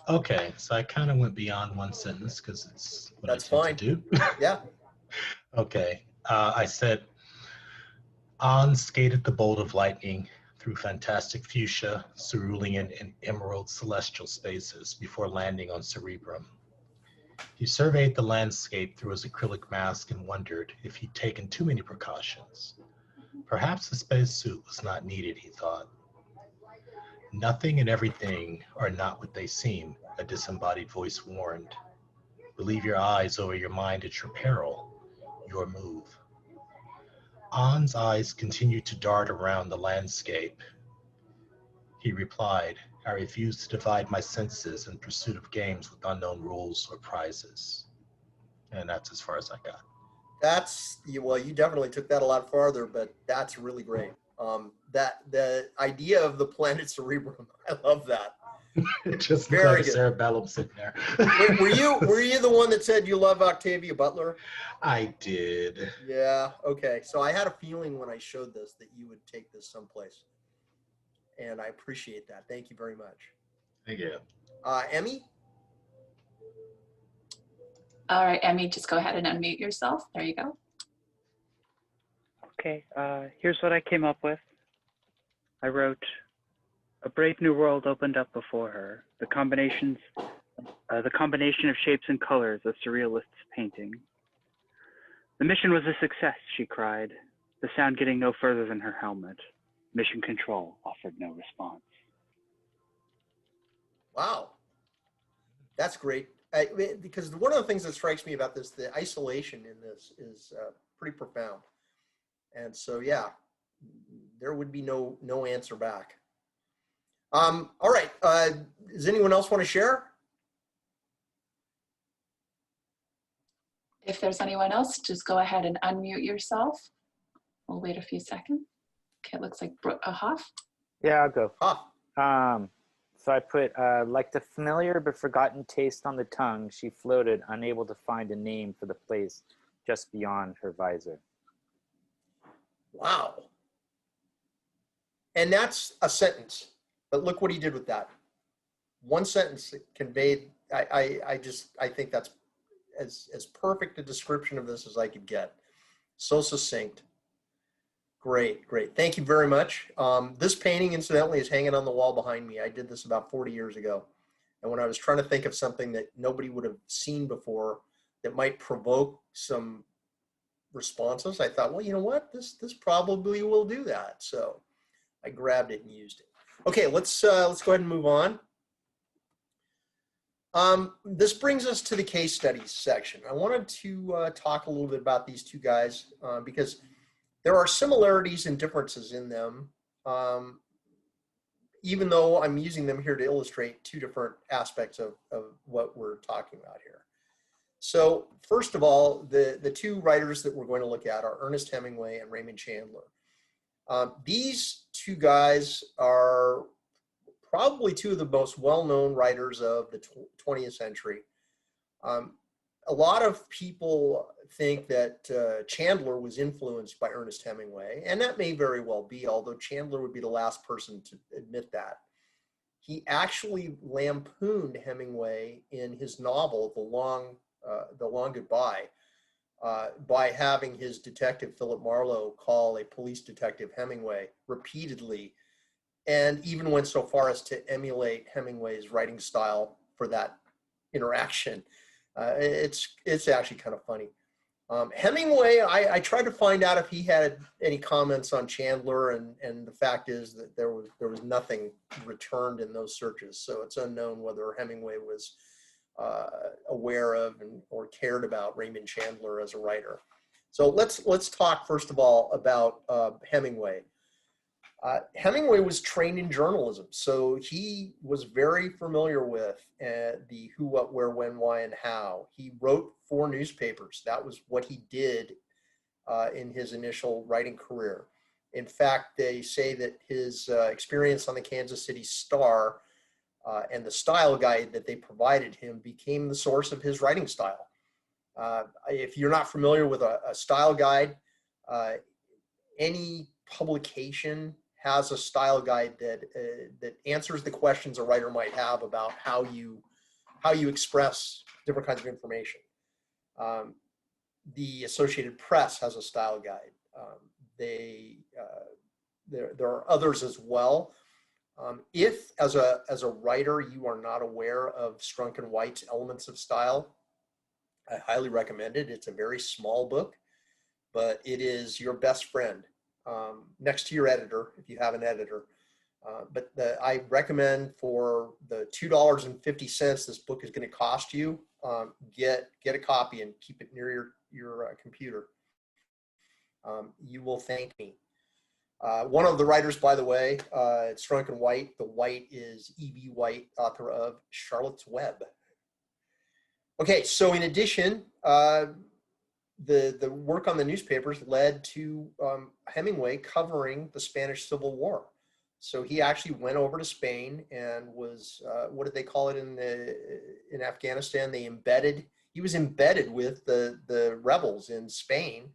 Okay, so I kind of went beyond one sentence because it's what That's I tend fine. to do. Yeah. Okay, I said, On skated the bolt of lightning through fantastic fuchsia, cerulean, and emerald celestial spaces before landing on Cerebrum. He surveyed the landscape through his acrylic mask and wondered if he'd taken too many precautions. Perhaps the spacesuit was not needed, he thought. Nothing and everything are not what they seem, a disembodied voice warned. Believe your eyes over your mind at your peril, your move. An's eyes continued to dart around the landscape. He replied, I refuse to divide my senses in pursuit of games with unknown rules or prizes. And that's as far as I got. Well, you definitely took that a lot farther, but that's really great. The idea of the planet Cerebrum, I love that. It just looked Very like a good. cerebellum sitting there. were you the one that said you love Octavia Butler? I did. Yeah. Okay. So I had a feeling when I showed this that you would take this someplace, and I appreciate that. Thank you very much. Thank you. Emmy? All right, Emmy, just go ahead and unmute yourself. There you go. Okay, here's what I came up with. I wrote, a brave new world opened up before her. The combination of shapes and colors, a surrealist's painting. The mission was a success, she cried, the sound getting no further than her helmet. Mission Control offered no response. Wow, that's great. Because one of the things that strikes me about this, the isolation in this is pretty profound. And so, yeah, there would be no answer back. All right. Does anyone else want to share? If there's anyone else, just go ahead and unmute yourself. We'll wait a few seconds. Okay, it looks like Hoff. Yeah, I'll go. Huh. So I put, like the familiar but forgotten taste on the tongue, she floated, unable to find a name for the place just beyond her visor. Wow. And that's a sentence, but look what he did with that. One sentence conveyed, I think that's as perfect a description of this as I could get. So succinct. Great, great. Thank you very much. This painting, incidentally, is hanging on the wall behind me. I did this about 40 years ago. And when I was trying to think of something that nobody would have seen before that might provoke some responses, I thought, well, you know what? This probably will do that. So I grabbed it and used it. Okay, let's go ahead and move on. This brings us to the case studies section. I wanted to talk a little bit about these two guys because there are similarities and differences in them, even though I'm using them here to illustrate two different aspects of what we're talking about here. So first of all, the two writers that we're going to look at are Ernest Hemingway and Raymond Chandler. These two guys are probably two of the most well-known writers of the 20th century. A lot of people think that Chandler was influenced by Ernest Hemingway, and that may very well be, although Chandler would be the last person to admit that. He actually lampooned Hemingway in his novel, The Long Goodbye, by having his detective, Philip Marlowe, call a police detective Hemingway repeatedly, and even went so far as to emulate Hemingway's writing style for that interaction. It's actually kind of funny. Hemingway, I tried to find out if he had any comments on Chandler, and the fact is that there was nothing returned in those searches. So it's unknown whether Hemingway was aware of or cared about Raymond Chandler as a writer. So let's talk first of all about Hemingway. Hemingway was trained in journalism, so he was very familiar with the who, what, where, when, why, and how. He wrote for newspapers. That was what he did in his initial writing career. In fact, they say that his experience on the Kansas City Star and the style guide that they provided him became the source of his writing style. If you're not familiar with a style guide, any publication has a style guide that answers the questions a writer might have about how you express different kinds of information. The Associated Press has a style guide. There are others as well. If as a writer you are not aware of Strunk and White's Elements of Style, I highly recommend it. It's a very small book, but it is your best friend. Next to your editor, if you have an editor. But I recommend for the $2.50 this book is going to cost you, get a copy and keep it near your computer. You will thank me. One of the writers, by the way, it's Strunk and White. The White is E.B. White, author of Charlotte's Web. Okay, so in addition, the work on the newspapers led to Hemingway covering the Spanish Civil War. So he actually went over to Spain and was, what did they call it in Afghanistan? He was embedded with the rebels in Spain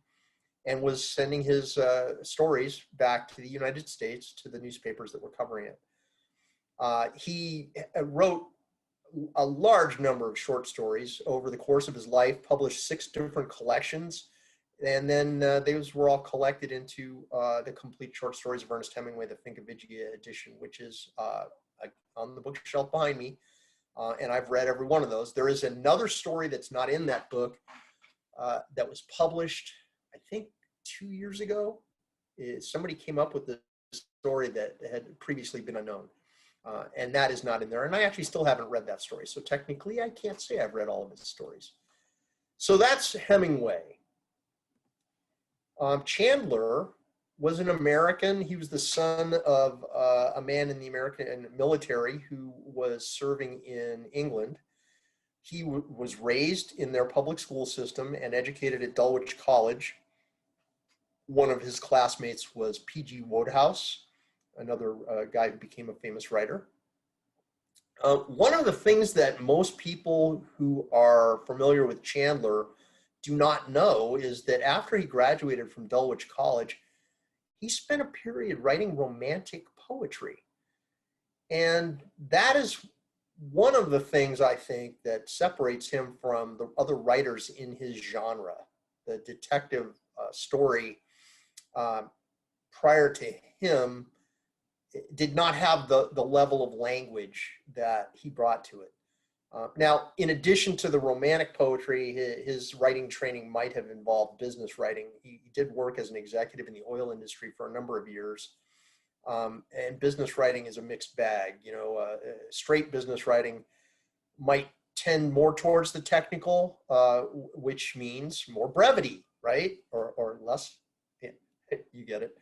and was sending his stories back to the United States to the newspapers that were covering it. He wrote a large number of short stories over the course of his life, published 6 different collections, and then those were all collected into the complete short stories of Ernest Hemingway, the Finkivigia edition, which is on the bookshelf behind me, and I've read every one of those. There is another story that's not in that book that was published, I think, 2 years ago. Somebody came up with story that had previously been unknown. And that is not in there. And I actually still haven't read that story. So technically, I can't say I've read all of his stories. So that's Hemingway. Chandler was an American. He was the son of a man in the American military who was serving in England. He was raised in their public school system and educated at Dulwich College. One of his classmates was P.G. Wodehouse, another guy who became a famous writer. One of the things that most people who are familiar with Chandler do not know is that after he graduated from Dulwich College, he spent a period writing romantic poetry. And that is one of the things I think that separates him from the other writers in his genre. The detective story prior to him did not have the level of language that he brought to it. Now, in addition to the romantic poetry, his writing training might have involved business writing. He did work as an executive in the oil industry for a number of years. And business writing is a mixed bag. You know, straight business writing might tend more towards the technical, which means more brevity, right? Or less, you get it.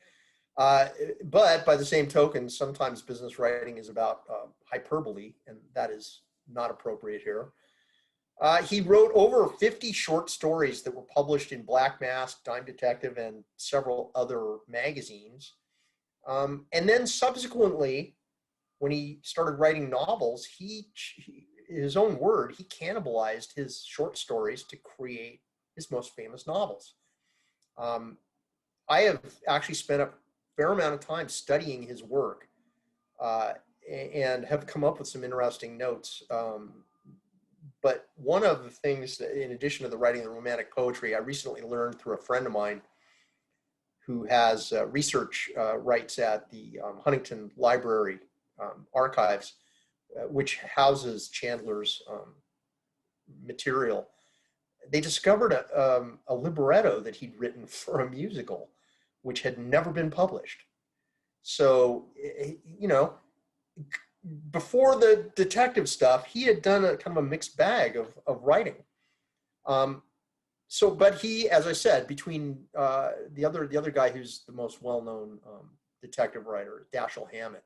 But by the same token, sometimes business writing is about hyperbole, and that is not appropriate here. He wrote over 50 short stories that were published in Black Mask, Dime Detective, and several other magazines. And then subsequently, when he started writing novels, his own word, he cannibalized his short stories to create his most famous novels. I have actually spent a fair amount of time studying his work and have come up with some interesting notes. But one of the things that, in addition to the writing of the romantic poetry, I recently learned through a friend of mine who has research rights at the Huntington Library archives, which houses Chandler's material. They discovered a libretto that he'd written for a musical, which had never been published. So, you know, before the detective stuff, he had done a kind of a mixed bag of writing. So, but he, as I said, between the other guy who's the most well-known detective writer, Dashiell Hammett,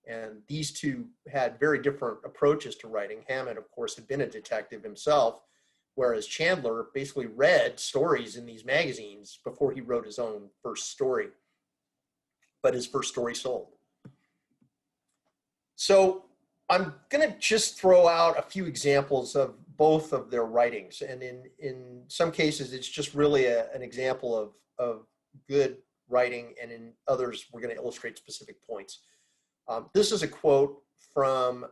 and these two had very different approaches to writing. Hammett, of course, had been a detective himself, whereas Chandler basically read stories in these magazines before he wrote his own first story. But his first story sold. So I'm going to just throw out a few examples of both of their writings. And in some cases, it's just really an example of good writing. And in others, we're going to illustrate specific points. This is a quote from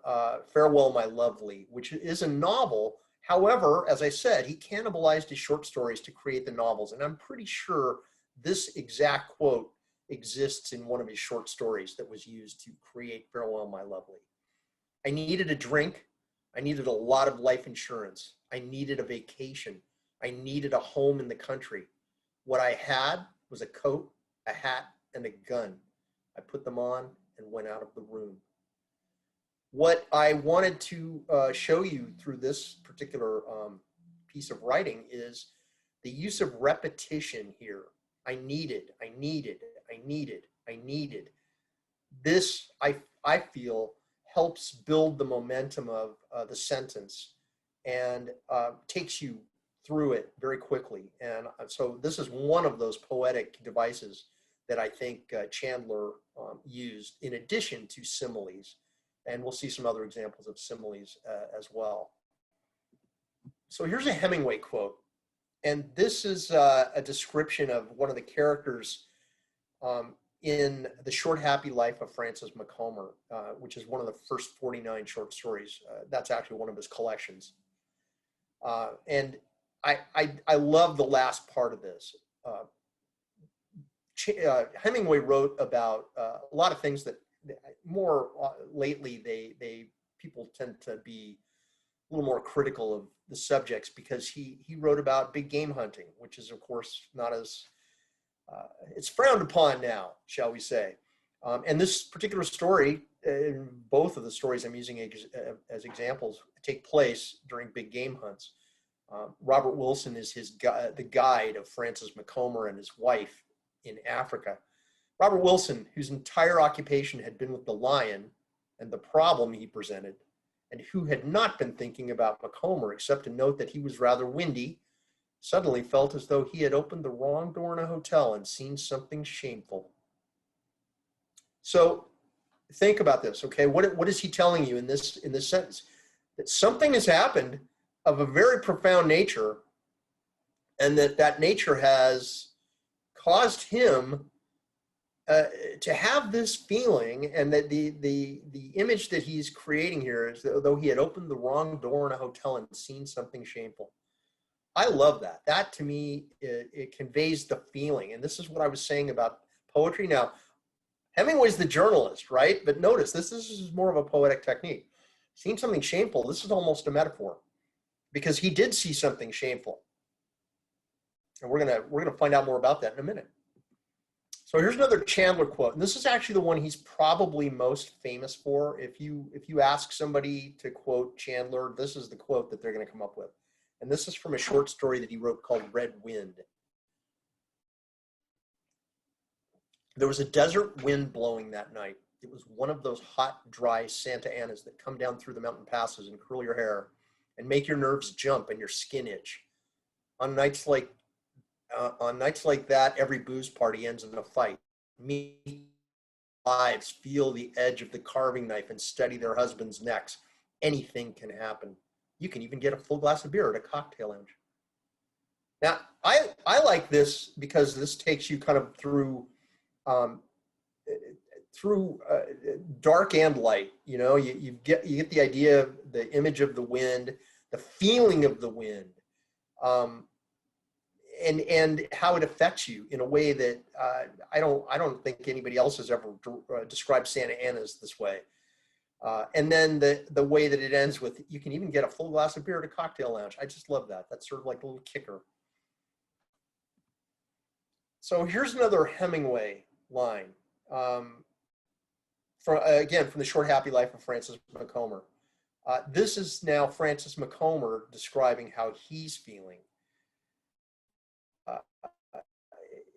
Farewell, My Lovely, which is a novel. However, as I said, he cannibalized his short stories to create the novels. And I'm pretty sure this exact quote exists in one of his short stories that was used to create Farewell, My Lovely. I needed a drink. I needed a lot of life insurance. I needed a vacation. I needed a home in the country. What I had was a coat, a hat, and a gun. I put them on and went out of the room. What I wanted to show you through this particular piece of writing is the use of repetition here. I needed, I needed, I needed, I needed. This, I feel, helps build the momentum of the sentence and takes you through it very quickly. And so this is one of those poetic devices that I think Chandler used in addition to similes. And we'll see some other examples of similes as well. So here's a Hemingway quote. And this is a description of one of the characters in The Short Happy Life of Francis Macomber, which is one of the first 49 short stories. That's actually one of his collections. And I love the last part of this. Hemingway wrote about a lot of things that more lately people tend to be a little more critical of the subjects because he wrote about big game hunting, which is of course not as it's frowned upon now, shall we say. And this particular story, both of the stories I'm using as examples, take place during big game hunts. Robert Wilson is the guide of Francis McComber and his wife in Africa. Robert Wilson, whose entire occupation had been with the lion and the problem he presented, and who had not been thinking about McComber except to note that he was rather windy, suddenly felt as though he had opened the wrong door in a hotel and seen something shameful. So think about this, okay? What is he telling you in this sentence? That something has happened of a very profound nature, and that nature has caused him to have this feeling, and that the image that he's creating here is though he had opened the wrong door in a hotel and seen something shameful. I love that. That to me, it conveys the feeling. And this is what I was saying about poetry. Now, Hemingway's the journalist, right? But notice this is more of a poetic technique. Seeing something shameful, this is almost a metaphor, because he did see something shameful. And we're gonna find out more about that in a minute. So here's another Chandler quote, and this is actually the one he's probably most famous for. If you ask somebody to quote Chandler, this is the quote that they're going to come up with. And this is from a short story that he wrote called Red Wind. There was a desert wind blowing that night. It was one of those hot, dry Santa Anas that come down through the mountain passes and curl your hair and make your nerves jump and your skin itch. On nights like that, every booze party ends in a fight. Meet wives feel the edge of the carving knife and steady their husbands' necks. Anything can happen. You can even get a full glass of beer at a cocktail lounge. Now, I like this because this takes you kind of through dark and light. You know, you get the idea of the image of the wind, the feeling of the wind. And how it affects you in a way that I don't think anybody else has ever described Santa Anas this way. And then the way that it ends with, you can even get a full glass of beer at a cocktail lounge. I just love that. That's sort of like a little kicker. So here's another Hemingway line, again, from the Short Happy Life of Francis McComber. This is now Francis McComber describing how he's feeling.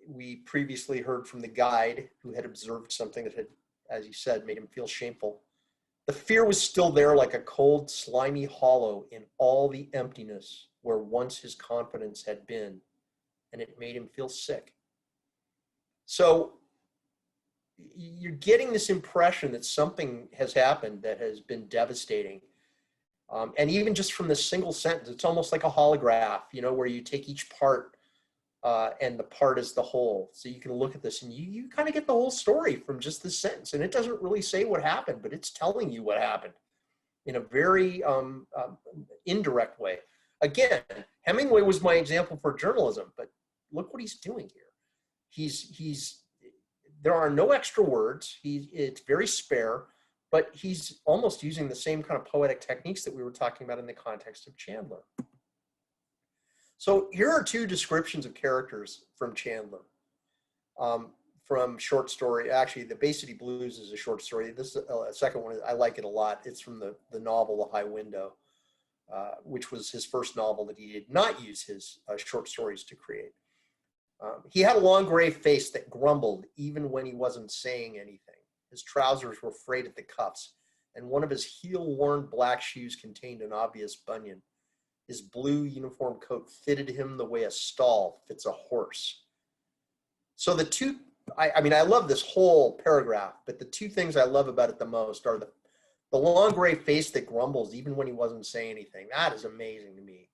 We previously heard from the guide who had observed something that had, as he said, made him feel shameful. The fear was still there like a cold, slimy hollow in all the emptiness where once his confidence had been, and it made him feel sick. So you're getting this impression that something has happened that has been devastating. And even just from this single sentence, it's almost like a holograph, you know, where you take each part and the part is the whole. So you can look at this and you kind of get the whole story from just this sentence. And it doesn't really say what happened, but it's telling you what happened in a very indirect way. Again, Hemingway was my example for journalism, but look what he's doing here. There are no extra words. It's very spare, but he's almost using the same kind of poetic techniques that we were talking about in the context of Chandler. So here are two descriptions of characters from Chandler, from short story. Actually, the Bay City Blues is a short story. This second one, I like it a lot. It's from the novel The High Window, which was his first novel that he did not use his short stories to create. He had a long gray face that grumbled even when he wasn't saying anything. His trousers were frayed at the cuffs, and one of his heel-worn black shoes contained an obvious bunion. His blue uniform coat fitted him the way a stall fits a horse. So the two, I mean, I love this whole paragraph, but the two things I love about it the most are the long gray face that grumbles even when he wasn't saying anything. That is amazing to me.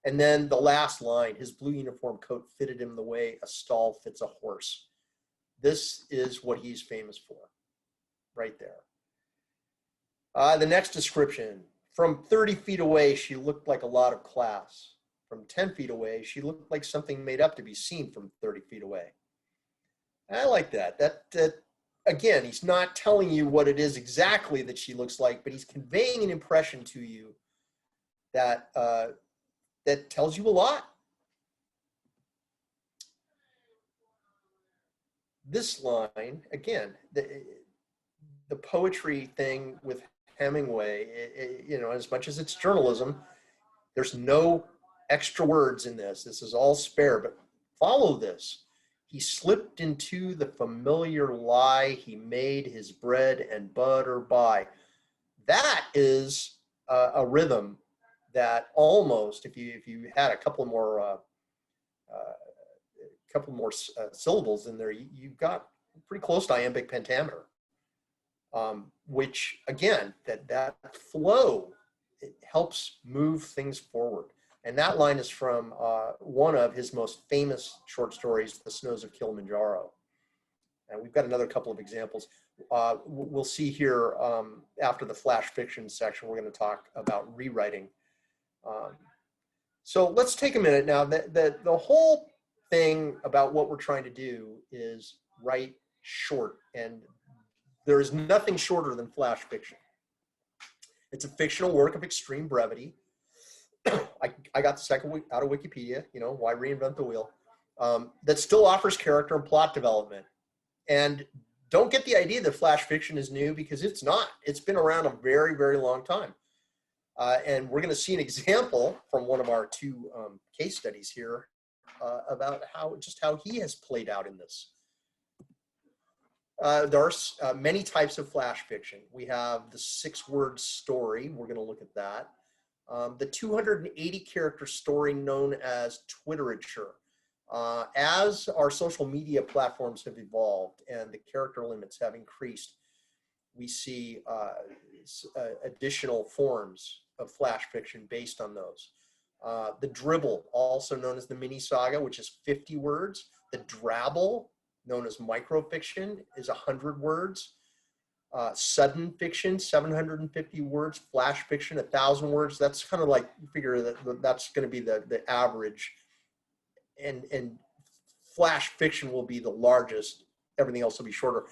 And then the last line, his blue uniform coat fitted him the way a stall fits a horse. This is what he's famous for, right there. The next description. From 30 feet away, she looked like a lot of class. From 10 feet away, she looked like something made up to be seen from 30 feet away. I like that. That again, he's not telling you what it is exactly that she looks like, but he's conveying an impression to you that that tells you a lot. this line, again, the poetry thing with Hemingway, you know, as much as it's journalism, there's no extra words in this. This is all spare, but follow this. He slipped into the familiar lie. He made his bread and butter by. That is a rhythm that almost, if you had a couple more syllables in there, you've got pretty close to iambic pentameter. Which again, that flow, it helps move things forward. And that line is from one of his most famous short stories, The Snows of Kilimanjaro. And we've got another couple of examples. We'll see here after the flash fiction section, we're going to talk about rewriting. So let's take a minute now. The whole thing about what we're trying to do is write short, and there is nothing shorter than flash fiction. It's a fictional work of extreme brevity. I got the second out of Wikipedia, you know, why reinvent the wheel, that still offers character and plot development. And don't get the idea that flash fiction is new, because it's not. It's been around a very, very long time. And we're going to see an example from one of our two case studies here about how he has played out in this. There are many types of flash fiction. We have the 6-word story. We're going to look at that. The 280 character story known as Twitterature. As our social media platforms have evolved and the character limits have increased, we see additional forms of flash fiction based on those. The dribble, also known as the mini saga, which is 50 words. The drabble, known as microfiction, is 100 words. Sudden fiction, 750 words. Flash fiction, 1,000 words. That's kind of like, you figure that that's going to be the average. And flash fiction will be the largest. Everything else will be shorter.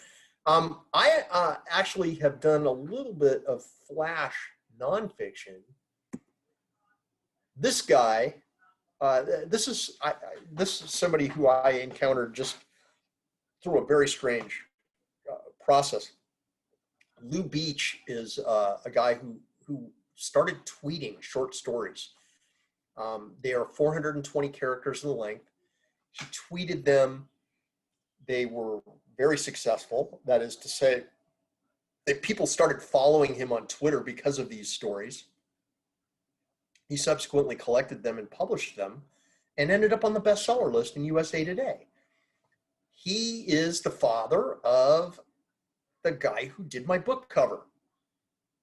I actually have done a little bit of flash nonfiction. This guy, this is somebody who I encountered just through a very strange process. Lou Beach is a guy who started tweeting short stories. They are 420 characters in length. He tweeted them. They were very successful. That is to say, that people started following him on Twitter because of these stories. He subsequently collected them and published them and ended up on the bestseller list in USA Today. He is the father of the guy who did my book cover.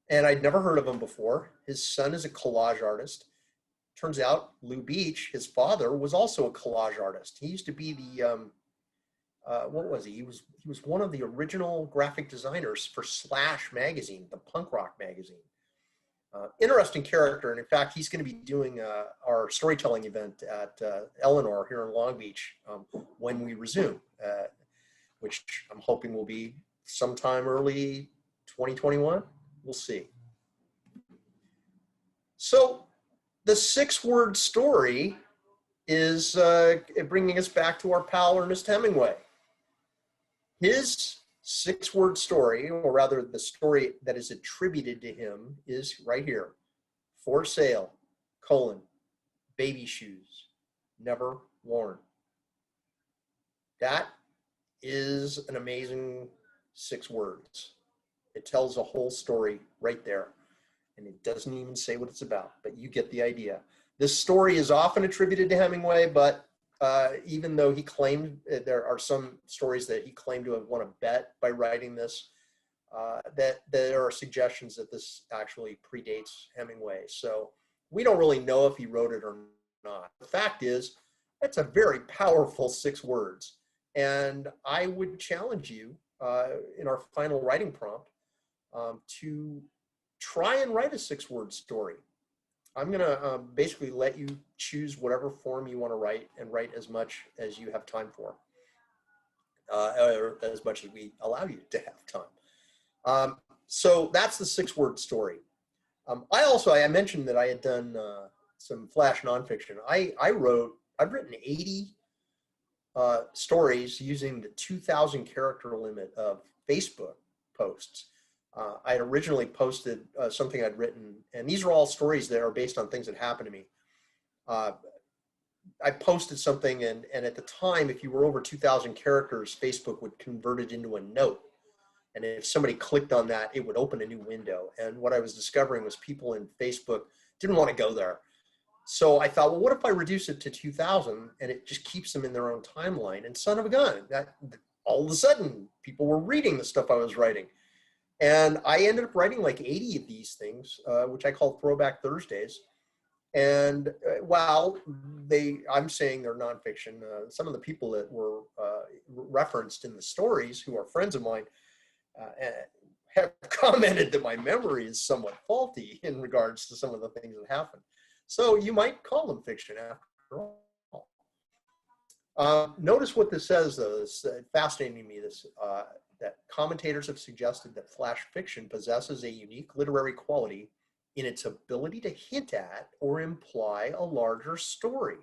And I'd never heard of him before. His son is a collage artist. Turns out Lou Beach, his father, was also a collage artist. He used to be the, what was he? He was one of the original graphic designers for Slash magazine, the punk rock magazine. Interesting character. And in fact, he's going to be doing our storytelling event at Eleanor here in Long Beach when we resume, which I'm hoping will be sometime early 2021. We'll see. So the 6-word story is bringing us back to our pal Ernest Hemingway. His 6-word story, or rather the story that is attributed to him, is right here. For sale, baby shoes, never worn. That is an amazing 6 words. It tells a whole story right there. And it doesn't even say what it's about, but you get the idea. This story is often attributed to Hemingway, but even though he claimed, there are some stories that he claimed to have won a bet by writing this, that there are suggestions that this actually predates Hemingway. So we don't really know if he wrote it or not. The fact is, that's a very powerful 6 words. And I would challenge you in our final writing prompt to try and write a 6-word story. I'm going to basically let you choose whatever form you want to write and write as much as you have time for, or as much as we allow you to have time. So that's the 6-word story. I mentioned that I had done some flash nonfiction. I've written 80 stories using the 2,000 character limit of Facebook posts. I had originally posted something I'd written, and these are all stories that are based on things that happened to me. I posted something, and at the time, if you were over 2,000 characters, Facebook would convert it into a note. And if somebody clicked on that, it would open a new window. And what I was discovering was people in Facebook didn't want to go there. So I thought, well, what if I reduce it to 2,000 and it just keeps them in their own timeline? And son of a gun, that all of a sudden people were reading the stuff I was writing. And I ended up writing like 80 of these things, which I call Throwback Thursdays. And while I'm saying they're nonfiction, some of the people that were referenced in the stories, who are friends of mine, have commented that my memory is somewhat faulty in regards to some of the things that happened. So you might call them fiction after all. Notice what this says, though. It's fascinating to me, that commentators have suggested that flash fiction possesses a unique literary quality in its ability to hint at or imply a larger story.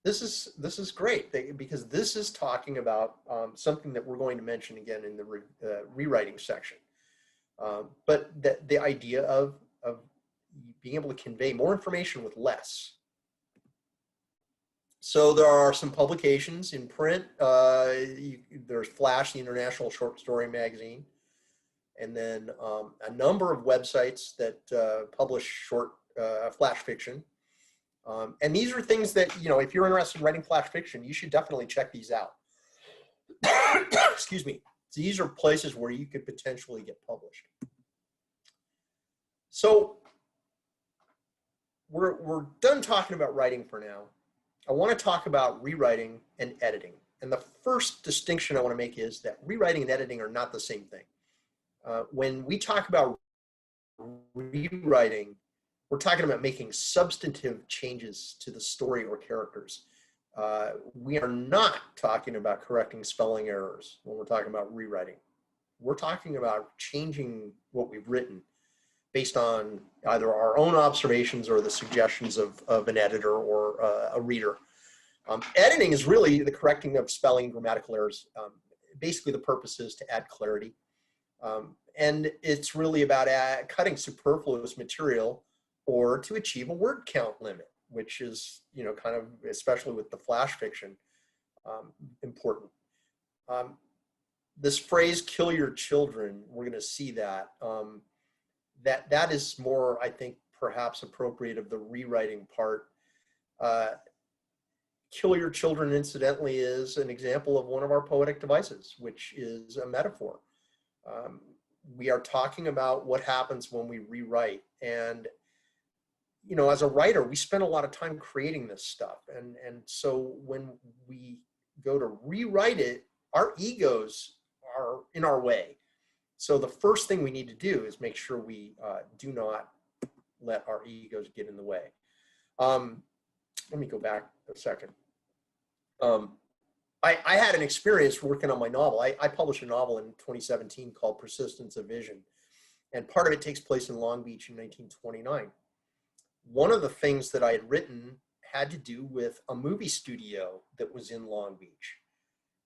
This is great, because this is talking about something that we're going to mention again in the rewriting section. But the idea of being able to convey more information with less. So there are some publications in print. There's Flash, the International Short Story Magazine, and then a number of websites that publish short flash fiction. And these are things that, if you're interested in writing flash fiction, you should definitely check these out. Excuse me. These are places where you could potentially get published. So we're done talking about writing for now. I want to talk about rewriting and editing. And the first distinction I want to make is that rewriting and editing are not the same thing. When we talk about rewriting, we're talking about making substantive changes to the story or characters. We are not talking about correcting spelling errors when we're talking about rewriting. We're talking about changing what we've written based on either our own observations or the suggestions of an editor or a reader. Editing is really the correcting of spelling and grammatical errors. Basically, the purpose is to add clarity. And it's really about cutting superfluous material or to achieve a word count limit, which is, kind of, especially with the flash fiction, important. This phrase, kill your children, we're going to see that. That is more, I think, perhaps appropriate of the rewriting part. Kill your children, incidentally, is an example of one of our poetic devices, which is a metaphor. We are talking about what happens when we rewrite. And, as a writer, we spend a lot of time creating this stuff. And so when we go to rewrite it, our egos are in our way. So the first thing we need to do is make sure we do not let our egos get in the way. Let me go back a second. I had an experience working on my novel. I published a novel in 2017 called Persistence of Vision. And part of it takes place in Long Beach in 1929. One of the things that I had written had to do with a movie studio that was in Long Beach.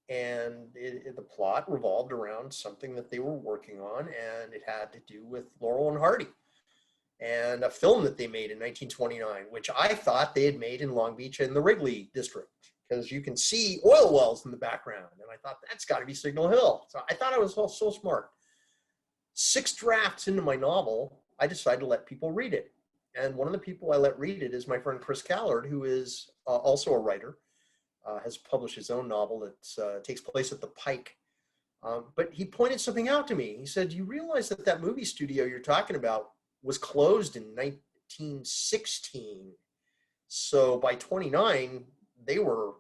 And the plot revolved around something that they were working on, and it had to do with Laurel and Hardy and a film that they made in 1929, which I thought they had made in Long Beach in the Wrigley district, because you can see oil wells in the background. And I thought, that's got to be Signal Hill. So I thought I was so smart. 6 drafts into my novel, I decided to let people read it. And one of the people I let read it is my friend Chris Callard, who is also a writer. Has published his own novel that takes place at the Pike. But he pointed something out to me. He said, you realize that movie studio you're talking about was closed in 1916. So by 29, they were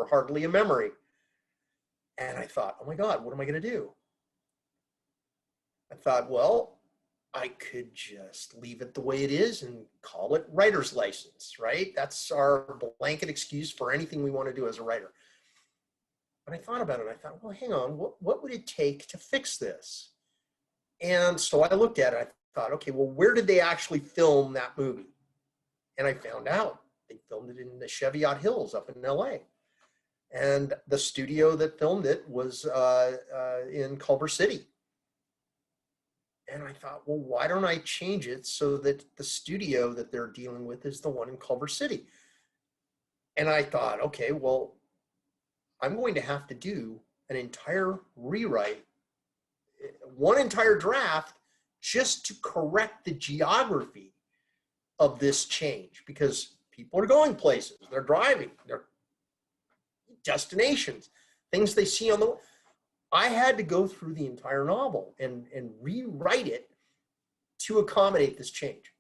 hardly a memory. And I thought, oh my God, what am I going to do? I thought, well, I could just leave it the way it is and call it writer's license, right? That's our blanket excuse for anything we want to do as a writer. But I thought about it. I thought, well, hang on, what would it take to fix this? And so I looked at it. I thought, okay, well, where did they actually film that movie? And I found out they filmed it in the Cheviot Hills up in LA. And the studio that filmed it was in Culver City. And I thought, well, why don't I change it so that the studio that they're dealing with is the one in Culver City? And I thought, okay, well, I'm going to have to do an entire rewrite, one entire draft, just to correct the geography of this change, because people are going places, they're driving, they're destinations, things they see on the. I had to go through the entire novel and rewrite it to accommodate this change.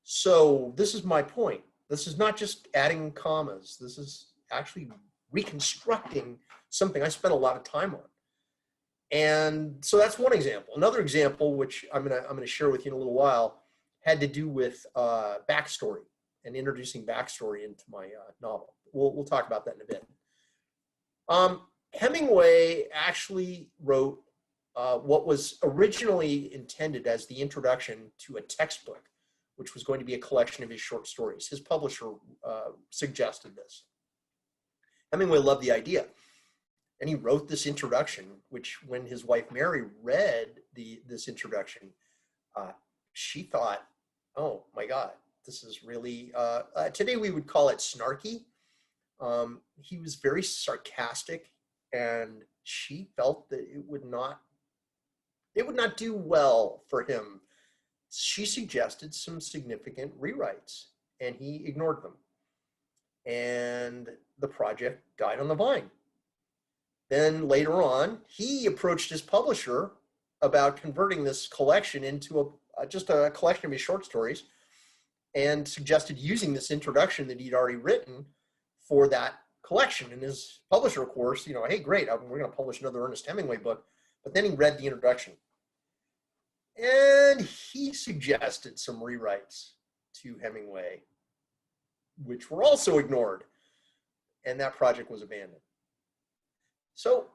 So this is my point. This is not just adding commas. This is actually reconstructing something I spent a lot of time on. And so that's one example. Another example, which I'm gonna share with you in a little while, had to do with backstory and introducing backstory into my novel. We'll talk about that in a bit. Hemingway actually wrote what was originally intended as the introduction to a textbook, which was going to be a collection of his short stories. His publisher suggested this. Hemingway loved the idea, and he wrote this introduction, which when his wife Mary read this introduction, she thought, oh my God, this is really, today we would call it snarky. He was very sarcastic, and she felt that it would not do well for him. She suggested some significant rewrites, and he ignored them. And the project died on the vine. Then later on, he approached his publisher about converting this collection into just a collection of his short stories, and suggested using this introduction that he'd already written for that collection. And his publisher, of course, hey, great, we're going to publish another Ernest Hemingway book. But then he read the introduction, and he suggested some rewrites to Hemingway, which were also ignored, and that project was abandoned. So,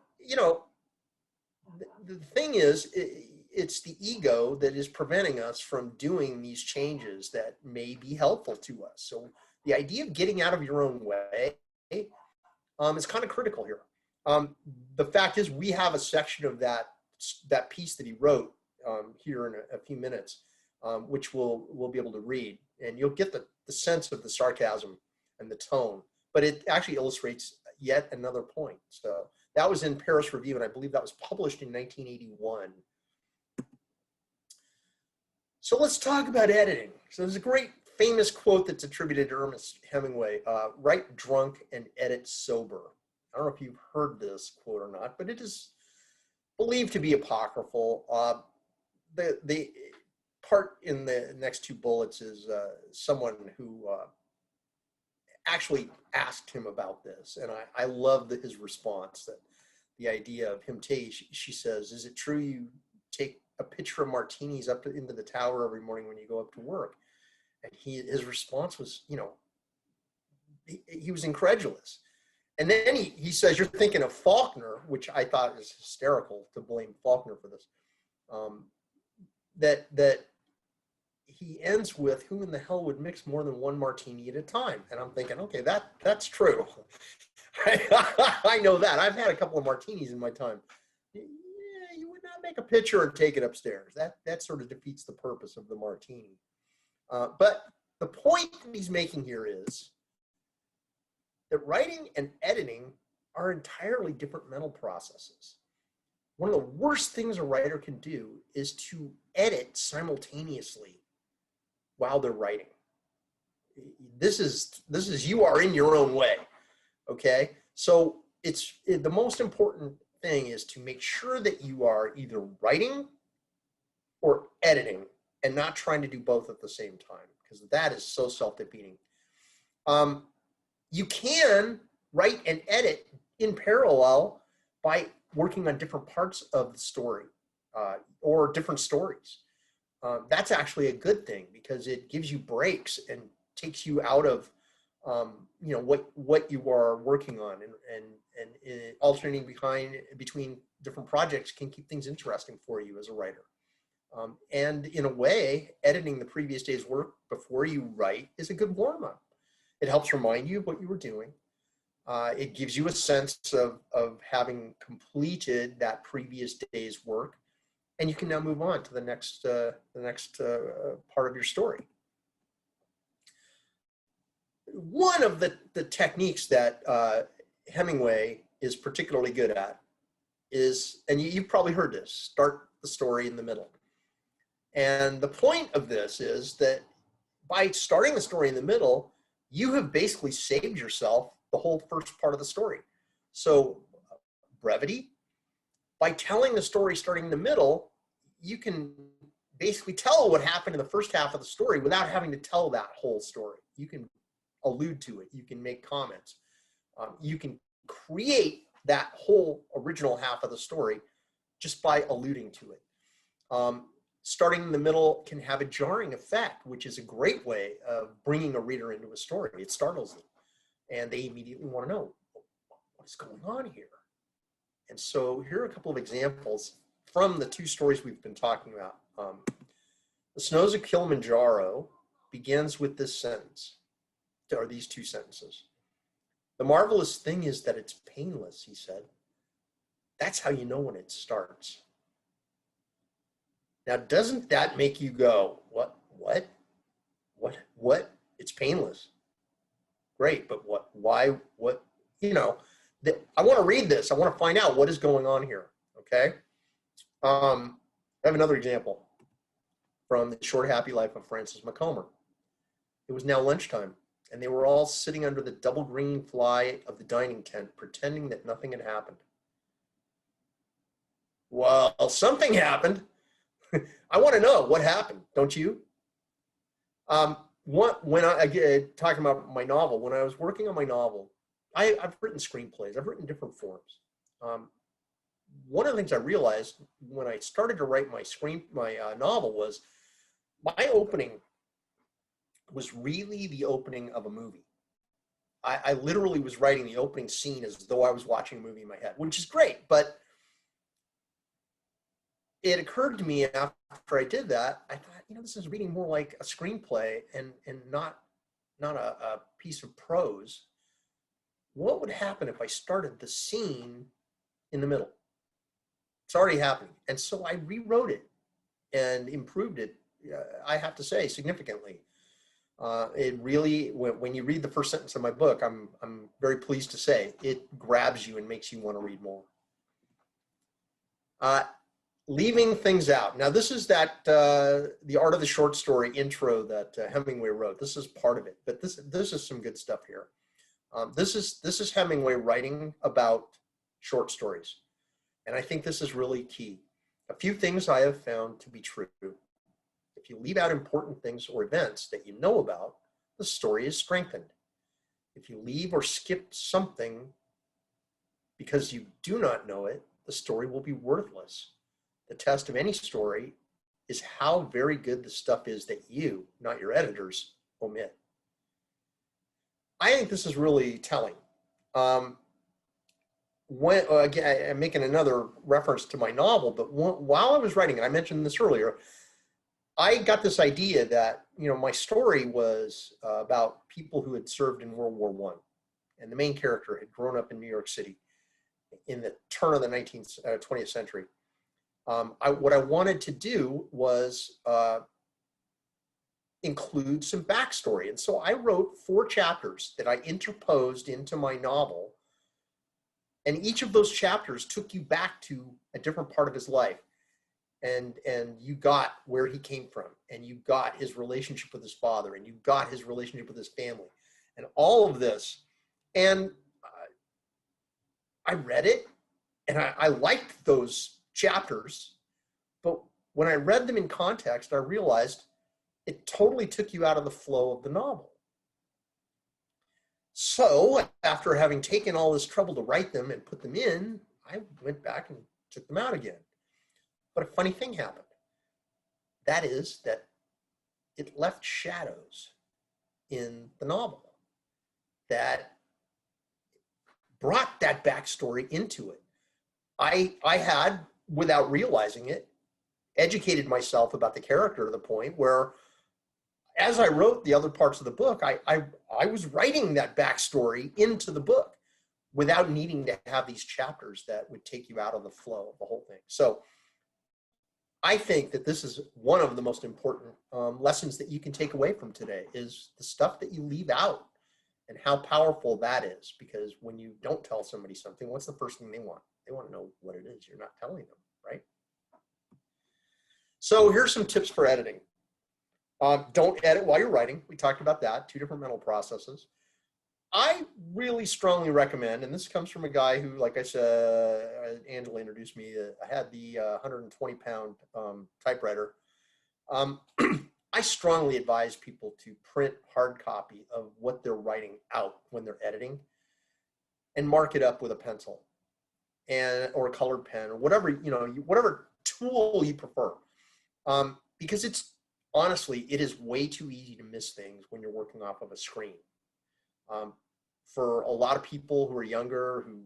the thing is, it's the ego that is preventing us from doing these changes that may be helpful to us. So the idea of getting out of your own way is kind of critical here. The fact is, we have a section of that piece that he wrote here in a few minutes, which we'll be able to read, and you'll get the sense of the sarcasm and the tone, but it actually illustrates yet another point. So that was in Paris Review, and I believe that was published in 1981. So let's talk about editing. So there's a great famous quote that's attributed to Ernest Hemingway, write drunk and edit sober. I don't know if you've heard this quote or not, but it is believed to be apocryphal. The part in the next two bullets is someone who actually asked him about this, and I love his response. That the idea of him, she says, is it true you take a pitcher of martinis up into the tower every morning when you go up to work? And his response was, he was incredulous. And then he says, you're thinking of Faulkner, which I thought is hysterical to blame Faulkner for this. That he ends with, who in the hell would mix more than one martini at a time? And I'm thinking, okay, that's true. I know that. I've had a couple of martinis in my time. Yeah, you would not make a pitcher and take it upstairs. That sort of defeats the purpose of the martini. But the point that he's making here is that writing and editing are entirely different mental processes. One of the worst things a writer can do is to edit simultaneously while they're writing. This is you are in your own way, okay? So the most important thing is to make sure that you are either writing or editing and not trying to do both at the same time, because that is so self-defeating. You can write and edit in parallel by working on different parts of the story or different stories. That's actually a good thing, because it gives you breaks and takes you out of what you are working on, and alternating between different projects can keep things interesting for you as a writer. And in a way, editing the previous day's work before you write is a good warm-up. It helps remind you of what you were doing. It gives you a sense of having completed that previous day's work, and you can now move on to the next part of your story. One of the techniques that Hemingway is particularly good at is, and you've probably heard this, start the story in the middle. And the point of this is that by starting the story in the middle, you have basically saved yourself the whole first part of the story. So brevity, by telling the story starting in the middle, you can basically tell what happened in the first half of the story without having to tell that whole story. You can allude to it. You can make comments. You can create that whole original half of the story just by alluding to it. Starting in the middle can have a jarring effect, which is a great way of bringing a reader into a story. It startles them, and they immediately want to know what is going on here. And so here are a couple of examples from the two stories we've been talking about. The Snows of Kilimanjaro begins with this sentence, or these two sentences. The marvelous thing is that it's painless, he said. That's how you know when it starts. Now, doesn't that make you go, what? It's painless. Great, but what, why, what, you know, I want to read this. I want to find out what is going on here, okay? I have another example from The Short Happy Life of Francis Macomber. It was now lunchtime, and they were all sitting under the double green fly of the dining tent, pretending that nothing had happened. Well, something happened. I want to know what happened, don't you? When I talking about my novel, when I was working on my novel, I've written screenplays. I've written different forms. One of the things I realized when I started to write my novel was my opening was really the opening of a movie. I literally was writing the opening scene as though I was watching a movie in my head, which is great. But it occurred to me after I did that, I thought, you know, this is reading more like a screenplay and not a piece of prose. What would happen if I started the scene in the middle? It's already happening. And so I rewrote it and improved it, I have to say, significantly. It really, when you read the first sentence of my book, I'm very pleased to say, it grabs you and makes you want to read more. Leaving things out. Now, this is the Art of the Short Story intro that Hemingway wrote. This is part of it, but this is some good stuff here. This is Hemingway writing about short stories, and I think this is really key. A few things I have found to be true. If you leave out important things or events that you know about, the story is strengthened. If you leave or skip something because you do not know it, the story will be worthless. The test of any story is how very good the stuff is that you, not your editors, omit. I think this is really telling. Again, I'm making another reference to my novel, but while I was writing it, I mentioned this earlier, I got this idea that, you know, my story was about people who had served in World War I, and the main character had grown up in New York City in the turn of the 20th century. What I wanted to do was include some backstory. And so I wrote 4 chapters that I interposed into my novel. And each of those chapters took you back to a different part of his life. And you got where he came from, and you got his relationship with his father, and you got his relationship with his family, and all of this. And I read it, and I liked those chapters, but when I read them in context, I realized it totally took you out of the flow of the novel. So after having taken all this trouble to write them and put them in, I went back and took them out again. But a funny thing happened. That is that it left shadows in the novel that brought that backstory into it. I had, without realizing it, educated myself about the character to the point where as I wrote the other parts of the book, I was writing that backstory into the book without needing to have these chapters that would take you out of the flow of the whole thing. So I think that this is one of the most important lessons that you can take away from today, is the stuff that you leave out and how powerful that is. Because when you don't tell somebody something, what's the first thing they want? They want to know what it is you're not telling them, right? So here's some tips for editing. Don't edit while you're writing. We talked about that, 2 different mental processes. I really strongly recommend, and this comes from a guy who, like I said, Angela introduced me, I had the 120-pound typewriter. I strongly advise people to print hard copy of what they're writing out when they're editing and mark it up with a pencil or a colored pen or whatever, whatever tool you prefer. Because honestly, it is way too easy to miss things when you're working off of a screen. For a lot of people who are younger, who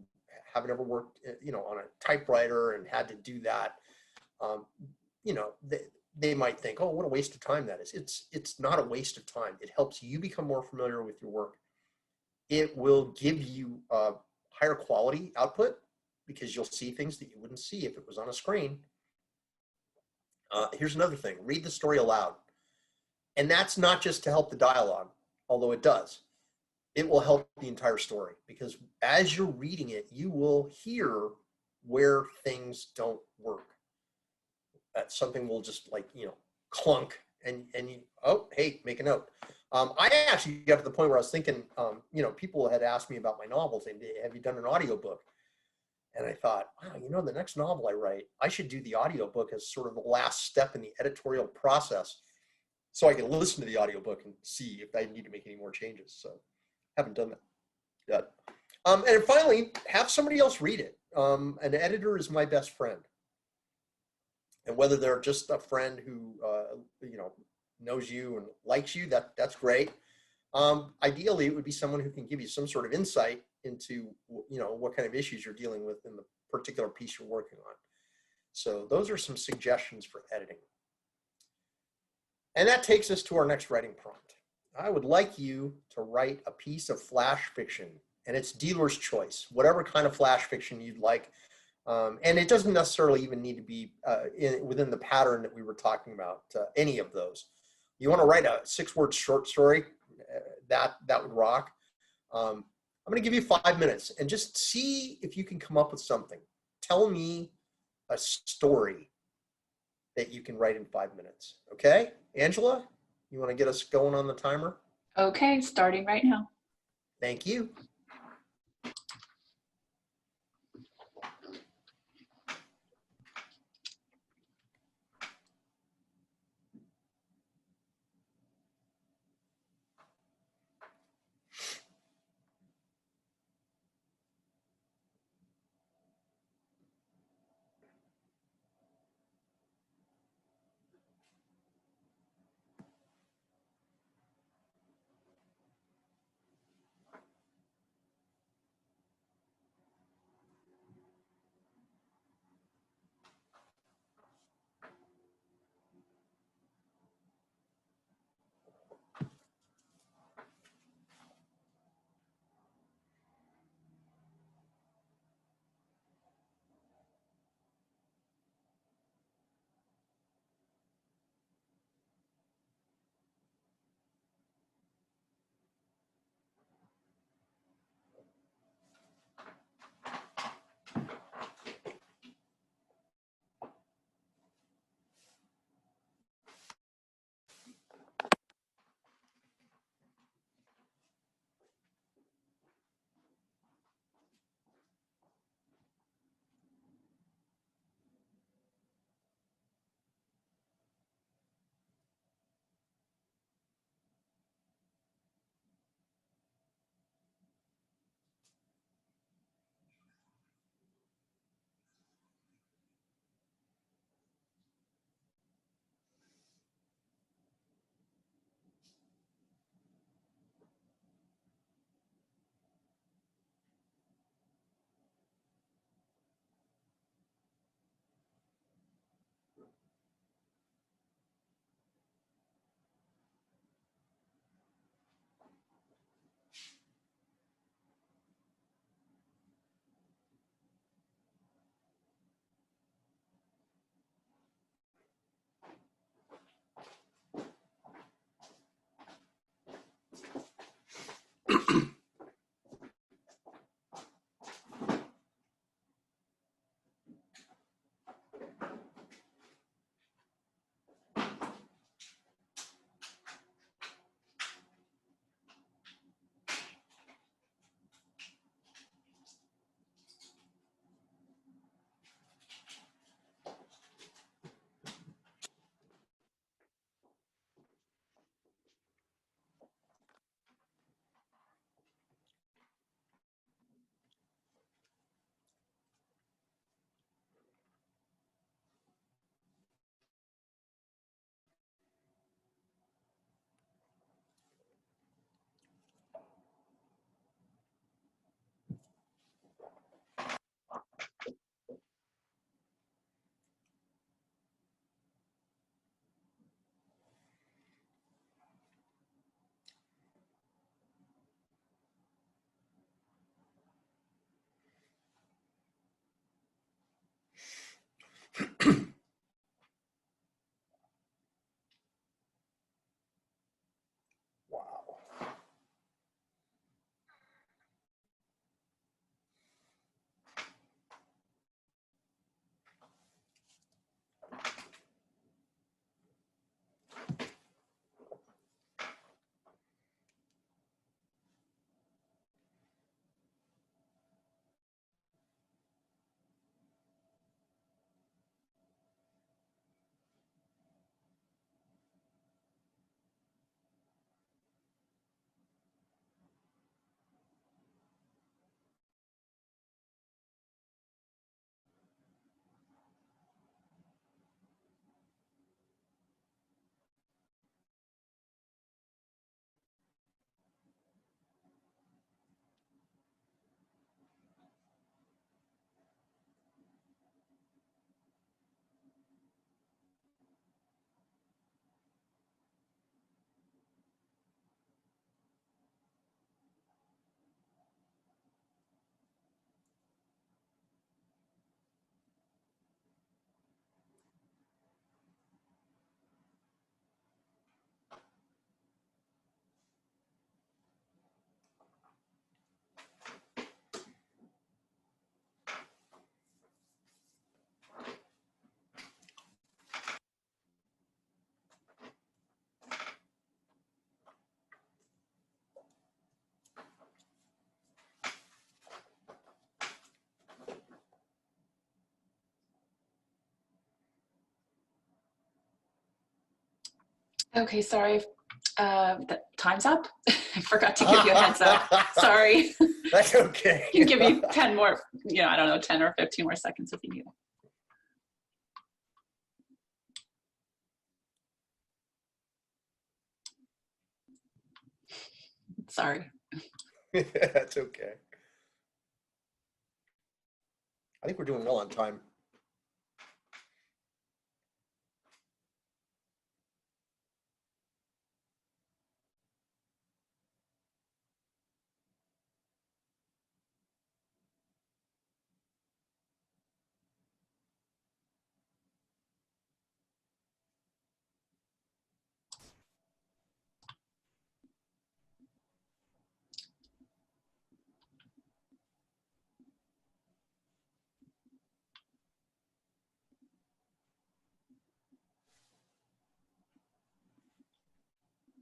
haven't ever worked, on a typewriter and had to do that, they might think, oh, what a waste of time that is. It's not a waste of time. It helps you become more familiar with your work. It will give you higher quality output because you'll see things that you wouldn't see if it was on a screen. Here's another thing: read the story aloud. And that's not just to help the dialogue, although it does. It will help the entire story, because as you're reading it, you will hear where things don't work. That something will just clunk, and you, oh, hey, make a note. I actually got to the point where I was thinking, people had asked me about my novels and have you done an audiobook? And I thought, wow, the next novel I write, I should do the audiobook as sort of the last step in the editorial process, so I can listen to the audiobook and see if I need to make any more changes. So haven't done that yet. And finally, have somebody else read it. An editor is my best friend. And whether they're just a friend who, knows you and likes you, that's great. Ideally, it would be someone who can give you some sort of insight into, what kind of issues you're dealing with in the particular piece you're working on. So those are some suggestions for editing. And that takes us to our next writing prompt. I would like you to write a piece of flash fiction, and it's dealer's choice, whatever kind of flash fiction you'd like. And it doesn't necessarily even need to be within the pattern that we were talking about, any of those. You want to write a 6-word short story, that would rock. I'm going to give you 5 minutes and just see if you can come up with something. Tell me a story that you can write in 5 minutes. Okay, Angela, you want to get us going on the timer? Okay, starting right now. Thank you. Okay, sorry. The time's up. I forgot to give you a heads up. Sorry. That's okay. I can give you 10 more, I don't know, 10 or 15 more seconds if you need it. Sorry. That's okay. I think we're doing well on time.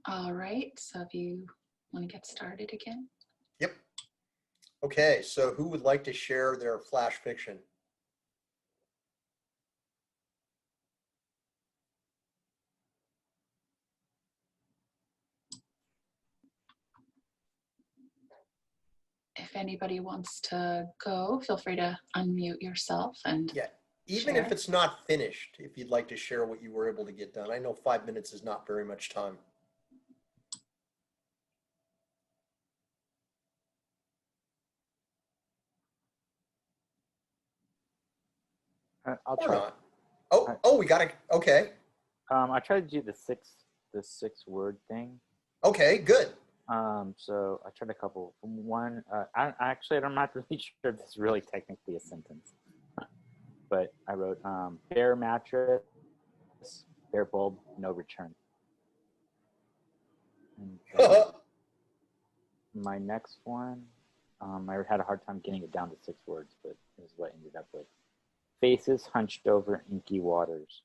All right, so if you want to get started again. Yep. Okay, so who would like to share their flash fiction? If anybody wants to go, feel free to unmute yourself and Yeah, even share. if it's not finished, if you'd like to share what you were able to get done. I know 5 minutes is not very much time. I'll Or try. not. Oh, we got it. Okay. I tried to do the six word thing. Okay, good. So I tried a couple. One, I'm not really sure if this is really technically a sentence, but I wrote bare mattress, bare bulb, no return. And my next one, I had a hard time getting it down to 6 words, but this is what I ended up with. Faces hunched over inky waters.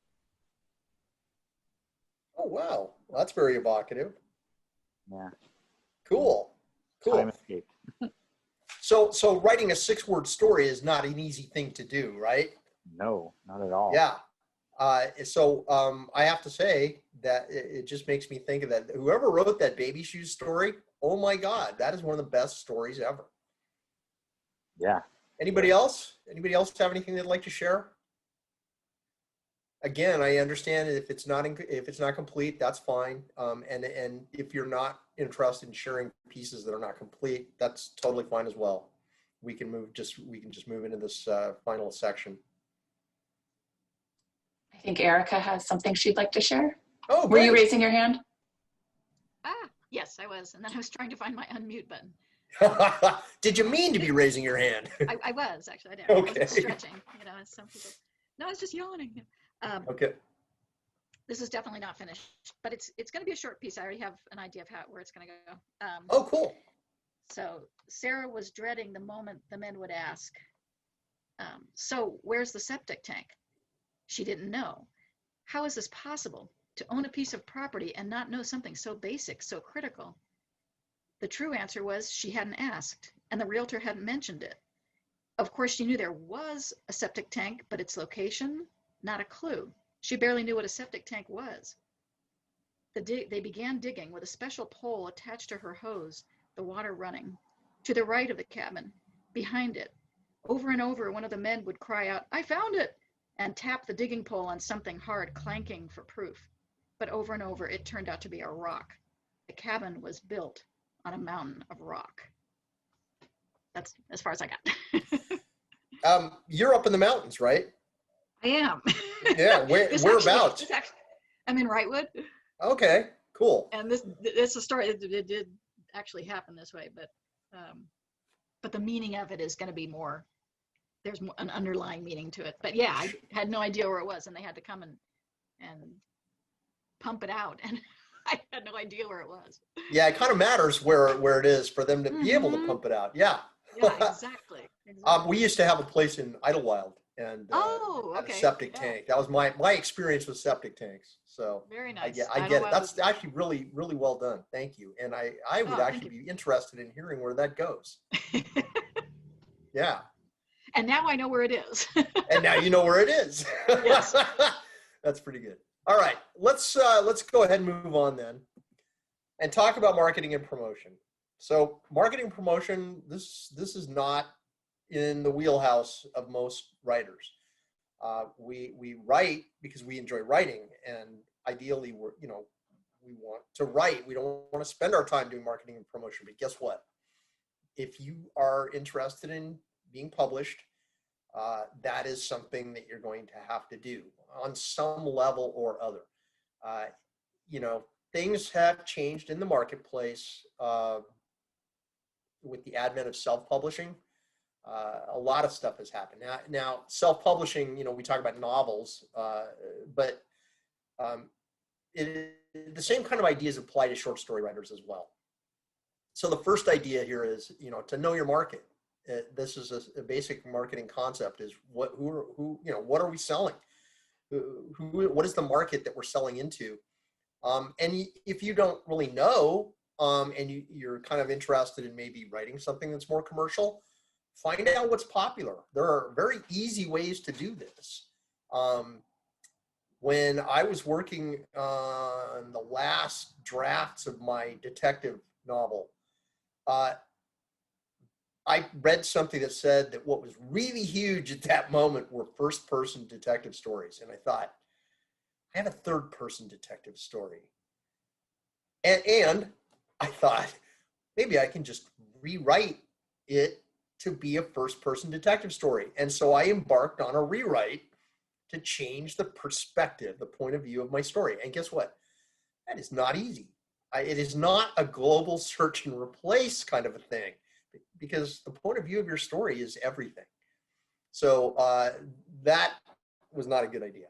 Oh, wow. Well, that's very evocative. Yeah. Cool. Cool. Time escaped. So writing a 6-word story is not an easy thing to do, right? No, not at all. Yeah. I have to say that it just makes me think of that. Whoever wrote that baby shoes story, oh my God, that is one of the best stories ever. Yeah. Anybody else? Anybody else have anything they'd like to share? Again, I understand if it's not complete, that's fine. And if you're not interested in sharing pieces that are not complete, that's totally fine as well. We can just move into this final section. I think Erica has something she'd like to share. Oh, Were great. you raising your hand? Yes, I was. And then I was trying to find my unmute button. Did you mean to be raising your hand? I was actually. I didn't. Okay. I wasn't stretching, as some people. No, I was just yawning. Okay. This is definitely not finished, but it's going to be a short piece. I already have an idea of where it's going to go. Oh, cool. So Sarah was dreading the moment the men would ask, so where's the septic tank? She didn't know. How is this possible, to own a piece of property and not know something so basic, so critical? The true answer was she hadn't asked, and the realtor hadn't mentioned it. Of course, she knew there was a septic tank, but its location, not a clue. She barely knew what a septic tank was. They began digging with a special pole attached to her hose, the water running. To the right of the cabin, behind it, over and over, one of the men would cry out, "I found it!" and tap the digging pole on something hard, clanking for proof. But over and over, it turned out to be a rock. The cabin was built on a mountain of rock. That's as far as I got. You're up in the mountains, right? I am. Yeah, whereabouts? I'm in Wrightwood. Okay, cool. And this is a story. It did actually happen this way, but the meaning of it is going to be more. There's an underlying meaning to it. But yeah, I had no idea where it was, and they had to come and pump it out, and I had no idea where it was. Yeah, it kind of matters where it is for them to be able to pump it out. Yeah. Yeah, exactly. We used to have a place in Idlewild, and had a septic tank. That was my experience with septic tanks. So very nice. I get it. That's actually really, really well done. Thank you. And I would actually be interested in hearing where that goes. Yeah. And now I know where it is. And now you know where it is. Yes. That's pretty good. All right, let's go ahead and move on then and talk about marketing and promotion. So marketing and promotion, this is not in the wheelhouse of most writers. We write because we enjoy writing, and ideally we want to write. We don't want to spend our time doing marketing and promotion. But guess what? If you are interested in being published, that is something that you're going to have to do on some level or other. Things have changed in the marketplace with the advent of self-publishing. A lot of stuff has happened. Now self-publishing, we talk about novels, but the same kind of ideas apply to short story writers as well. So the first idea here is, to know your market. This is a basic marketing concept: is what are we selling? What is the market that we're selling into? And if you don't really know, and you're kind of interested in maybe writing something that's more commercial, find out what's popular. There are very easy ways to do this. When I was working on the last drafts of my detective novel, I read something that said that what was really huge at that moment were first-person detective stories. And I thought, I have a third-person detective story. And I thought, maybe I can just rewrite it to be a first-person detective story. And so I embarked on a rewrite to change the perspective, the point of view of my story. And guess what? That is not easy. It is not a global search and replace kind of a thing, because the point of view of your story is everything. So that was not a good idea.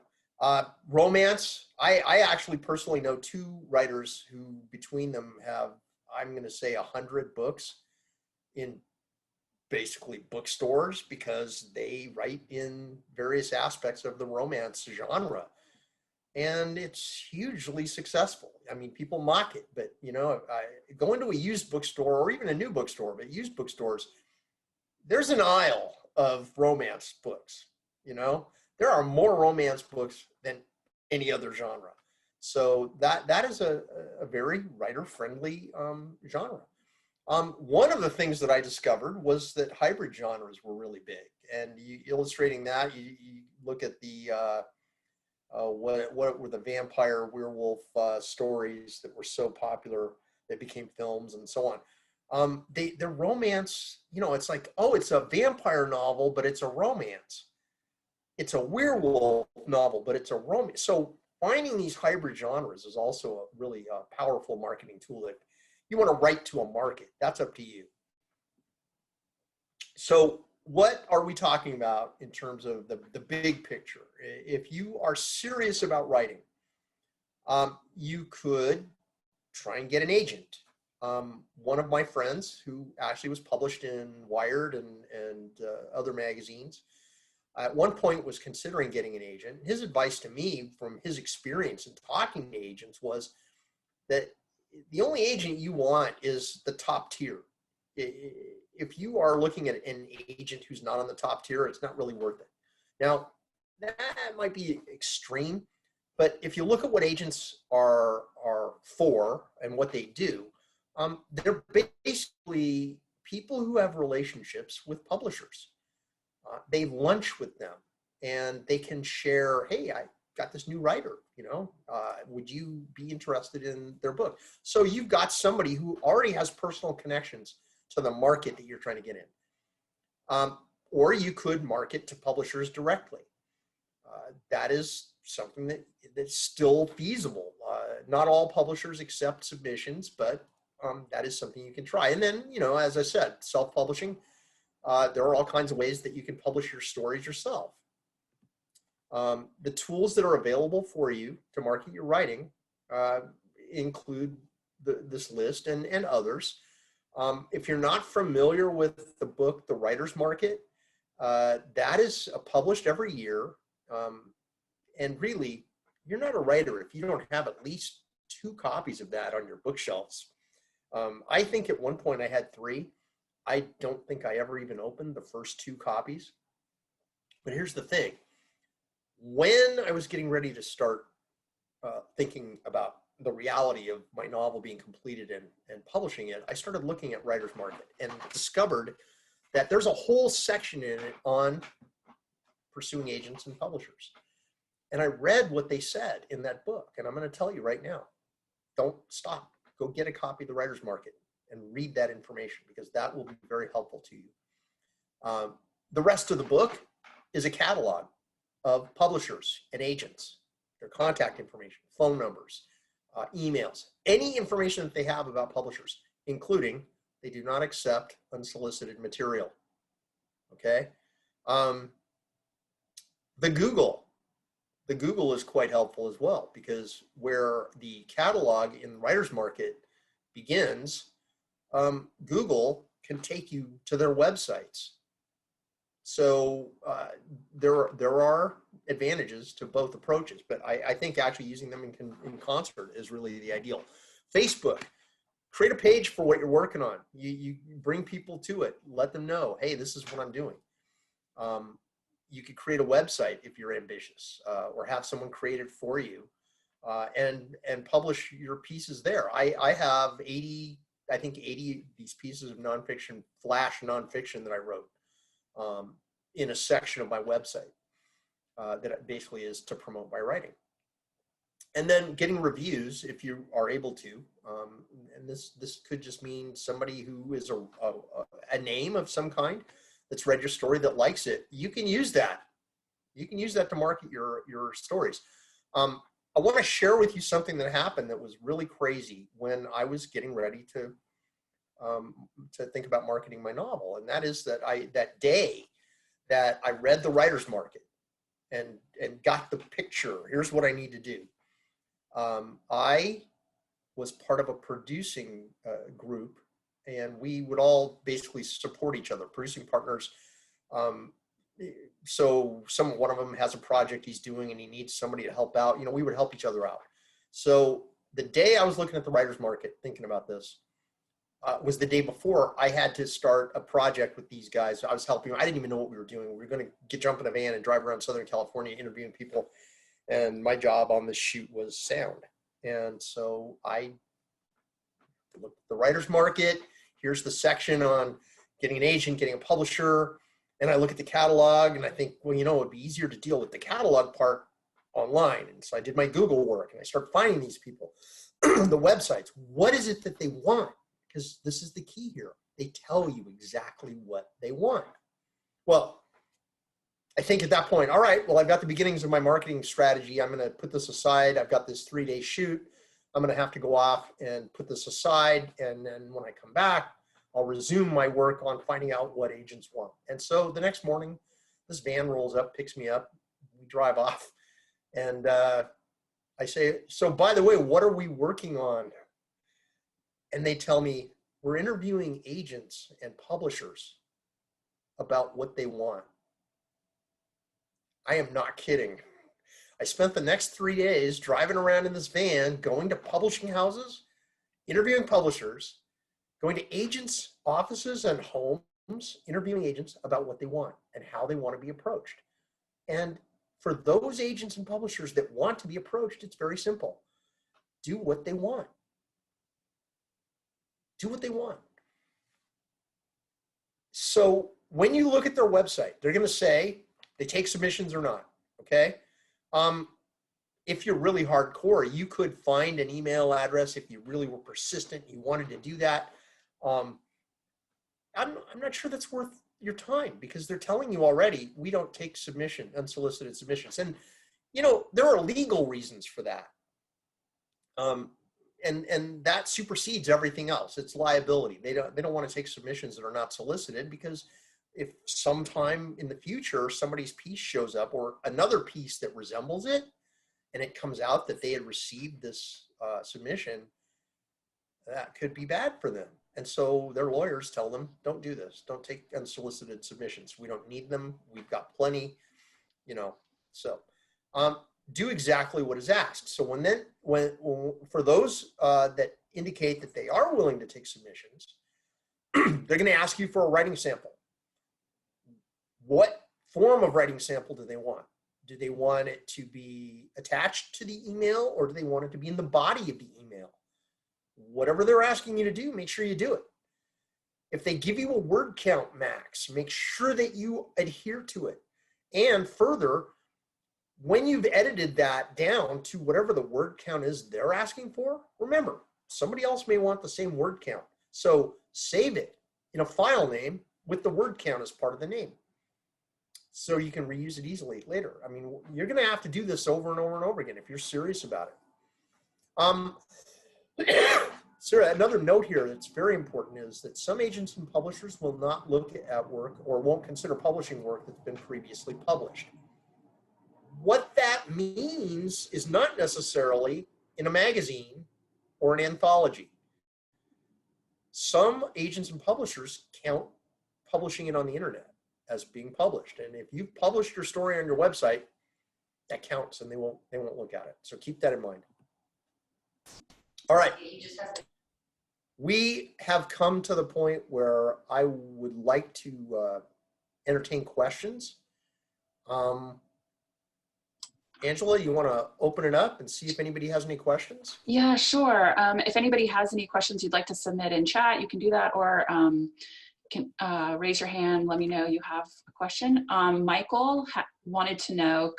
Romance, I actually personally know two writers who between them have, I'm going to say 100 books in basically bookstores, because they write in various aspects of the romance genre. And it's hugely successful. I mean, people mock it, but go into a used bookstore or even a new bookstore, but used bookstores, there's an aisle of romance books. There are more romance books than any other genre. So that is a very writer-friendly genre. One of the things that I discovered was that hybrid genres were really big. And illustrating that, you look at the what were the vampire werewolf stories that were so popular that became films and so on. The romance, it's like, oh, it's a vampire novel, but it's a romance. It's a werewolf novel, but it's a romance. So finding these hybrid genres is also a really powerful marketing tool. That you want to write to a market, that's up to you. So what are we talking about in terms of the big picture? If you are serious about writing, you could try and get an agent. One of my friends, who actually was published in Wired and other magazines, at one point was considering getting an agent. His advice to me, from his experience in talking to agents, was that the only agent you want is the top tier. If you are looking at an agent who's not on the top tier, it's not really worth it. Now, that might be extreme, but if you look at what agents are for and what they do, they're basically people who have relationships with publishers. They lunch with them, and they can share, hey, I got this new writer, would you be interested in their book? So you've got somebody who already has personal connections to the market that you're trying to get in. Or you could market to publishers directly. That is something that's still feasible. Not all publishers accept submissions, but that is something you can try. And then, as I said, self-publishing, there are all kinds of ways that you can publish your stories yourself. The tools that are available for you to market your writing include this list and others. If you're not familiar with the book, The Writer's Market, that is published every year. And really, you're not a writer if you don't have at least 2 copies of that on your bookshelves. I think at one point I had 3. I don't think I ever even opened the first 2 copies. But here's the thing. When I was getting ready to start thinking about the reality of my novel being completed and publishing it, I started looking at Writer's Market and discovered that there's a whole section in it on pursuing agents and publishers. And I read what they said in that book, and I'm going to tell you right now, don't stop. Go get a copy of the Writer's Market and read that information, because that will be very helpful to you. The rest of the book is a catalog of publishers and agents, their contact information, phone numbers, emails, any information that they have about publishers, including they do not accept unsolicited material. Okay. The Google is quite helpful as well, because where the catalog in Writer's Market begins, Google can take you to their websites. So there are advantages to both approaches, but I think actually using them in concert is really the ideal. Facebook, create a page for what you're working on. You bring people to it, let them know, hey, this is what I'm doing. You could create a website if you're ambitious, or have someone create it for you, and publish your pieces there. I have 80 of these pieces of nonfiction, flash nonfiction that I wrote in a section of my website that basically is to promote my writing. And then getting reviews if you are able to. And this could just mean somebody who is a name of some kind that's read your story that likes it. You can use that. You can use that to market your stories. I want to share with you something that happened that was really crazy when I was getting ready to think about marketing my novel. And that is that that day that I read the Writer's Market and got the picture, here's what I need to do. I was part of a producing group, and we would all basically support each other, producing partners. So one of them has a project he's doing and he needs somebody to help out. We would help each other out. So the day I was looking at the Writer's Market, thinking about this, was the day before I had to start a project with these guys. I was helping. I didn't even know what we were doing. We were going to jump in a van and drive around Southern California interviewing people. And my job on this shoot was sound. And so I looked at the Writer's Market. Here's the section on getting an agent, getting a publisher. And I look at the catalog and I think, well, it would be easier to deal with the catalog part online. And so I did my Google work and I started finding these people, the websites. What is it that they want? Because this is the key here. They tell you exactly what they want. Well, I think at that point, all right, well, I've got the beginnings of my marketing strategy. I'm going to put this aside. I've got this 3-day shoot. I'm going to have to go off and put this aside. And then when I come back, I'll resume my work on finding out what agents want. And so the next morning, this van rolls up, picks me up. We drive off. And I say, so by the way, what are we working on? And they tell me, we're interviewing agents and publishers about what they want. I am not kidding. I spent the next 3 days driving around in this van, going to publishing houses, interviewing publishers, going to agents' offices and homes, interviewing agents about what they want and how they want to be approached. And for those agents and publishers that want to be approached, it's very simple. Do what they want. Do what they want. So when you look at their website, they're going to say they take submissions or not, okay? If you're really hardcore, you could find an email address if you really were persistent, you wanted to do that. I'm not sure that's worth your time, because they're telling you already, we don't take unsolicited submissions. And, there are legal reasons for that. And that supersedes everything else. It's liability. They don't want to take submissions that are not solicited, because if sometime in the future somebody's piece shows up or another piece that resembles it, and it comes out that they had received this submission, that could be bad for them. And so their lawyers tell them, don't do this. Don't take unsolicited submissions. We don't need them. We've got plenty, So do exactly what is asked. So when for those that indicate that they are willing to take submissions, they're going to ask you for a writing sample. What form of writing sample do they want? Do they want it to be attached to the email, or do they want it to be in the body of the email? Whatever they're asking you to do, make sure you do it. If they give you a word count max, make sure that you adhere to it. And further, when you've edited that down to whatever the word count is they're asking for, remember, somebody else may want the same word count. So save it in a file name with the word count as part of the name, so you can reuse it easily later. I mean, you're going to have to do this over and over and over again if you're serious about it. Sarah, another note here that's very important is that some agents and publishers will not look at work or won't consider publishing work that's been previously published. What that means is not necessarily in a magazine or an anthology. Some agents and publishers count publishing it on the internet as being published. And if you've published your story on your website, that counts, and they won't look at it. So keep that in mind. All right. We have come to the point where I would like to entertain questions. Angela, you want to open it up and see if anybody has any questions? Yeah, sure. If anybody has any questions you'd like to submit in chat, you can do that, or can raise your hand, let me know you have a question. Michael wanted to know,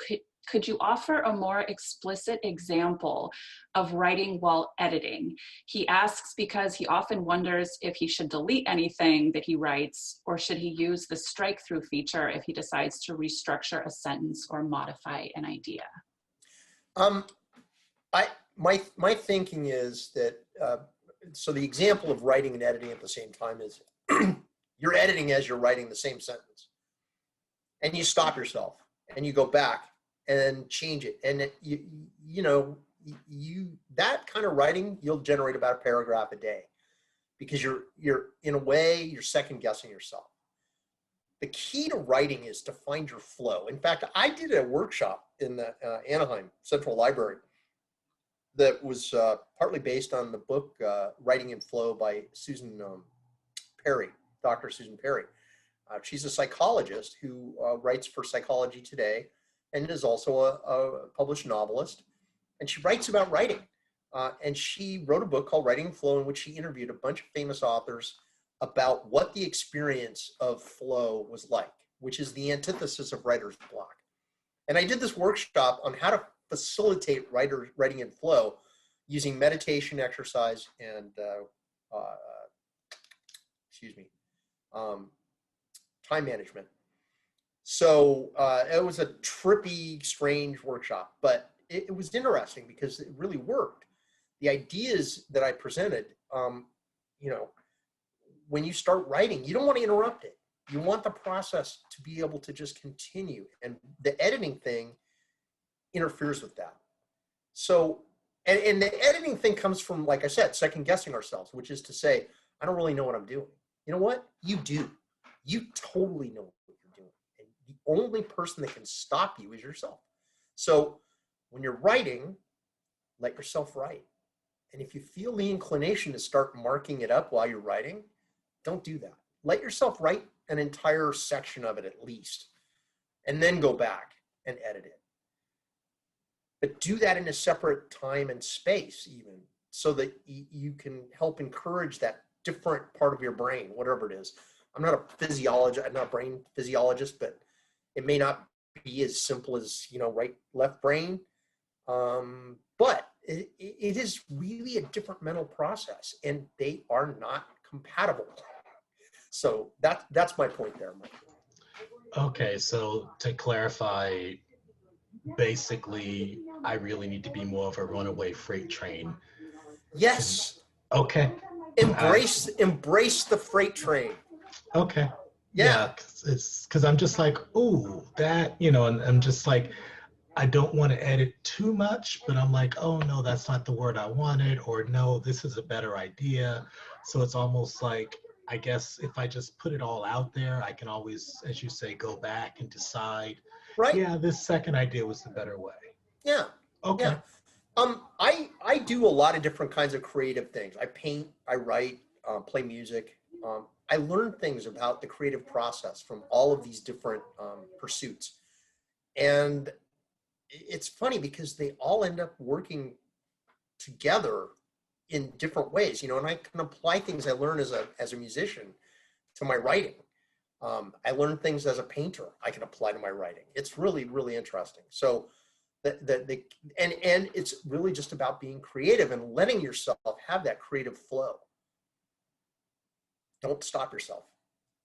could you offer a more explicit example of writing while editing? He asks because he often wonders if he should delete anything that he writes, or should he use the strike through feature if he decides to restructure a sentence or modify an idea? My thinking is that, so the example of writing and editing at the same time is you're editing as you're writing the same sentence, and you stop yourself and you go back and change it. And that kind of writing, you'll generate about a paragraph a day, because you're in a way, you're second guessing yourself. The key to writing is to find your flow. In fact, I did a workshop in the Anaheim Central Library that was partly based on the book Writing in Flow by Susan Perry, Dr. Susan Perry. She's a psychologist who writes for Psychology Today and is also a published novelist. And she writes about writing. And she wrote a book called Writing in Flow, in which she interviewed a bunch of famous authors about what the experience of flow was like, which is the antithesis of writer's block. And I did this workshop on how to facilitate writing in flow using meditation, exercise, and time management. So it was a trippy, strange workshop, but it was interesting because it really worked. The ideas that I presented, when you start writing, you don't want to interrupt it. You want the process to be able to just continue. And the editing thing interferes with that. So, and the editing thing comes from, like I said, second guessing ourselves, which is to say, I don't really know what I'm doing. You know what? You do. You totally know what you're doing. And the only person that can stop you is yourself. So when you're writing, let yourself write. And if you feel the inclination to start marking it up while you're writing, don't do that. Let yourself write an entire section of it at least, and then go back and edit it. But do that in a separate time and space, even, so that you can help encourage that different part of your brain, whatever it is. I'm not a physiologist, I'm not a brain physiologist, but it may not be as simple as, right, left brain. But it is really a different mental process, and they are not compatible. So that's my point there, Mike. Okay, so to clarify, basically, I really need to be more of a runaway freight train. Yes. Okay. Embrace the freight train. Okay. Yeah. It's because I'm just like, ooh, that, and I'm just like, I don't want to edit too much, but I'm like, oh no, that's not the word I wanted, or no, this is a better idea. So it's almost like, I guess if I just put it all out there, I can always, as you say, go back and decide, right? Yeah, this second idea was the better way. Yeah. Okay. Yeah. I do a lot of different kinds of creative things. I paint, I write, play music. I learn things about the creative process from all of these different pursuits. And it's funny because they all end up working together in different ways, you know, and I can apply things I learn as a musician to my writing. I learned things as a painter I can apply to my writing. It's really, really interesting. So and it's really just about being creative and letting yourself have that creative flow. Don't stop yourself.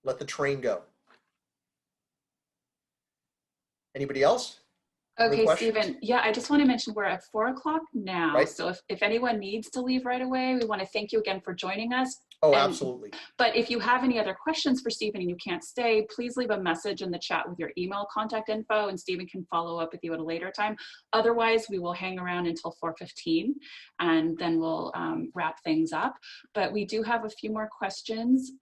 Let the train go. Anybody else? Okay, Stephen. Yeah, I just want to mention we're at 4 o'clock now. Right. So if anyone needs to leave right away, we want to thank you again for joining us. Oh, absolutely. But if you have any other questions for Stephen and you can't stay, please leave a message in the chat with your email contact info and Stephen can follow up with you at a later time. Otherwise, we will hang around until 4:15 and then we'll wrap things up. But we do have a few more questions.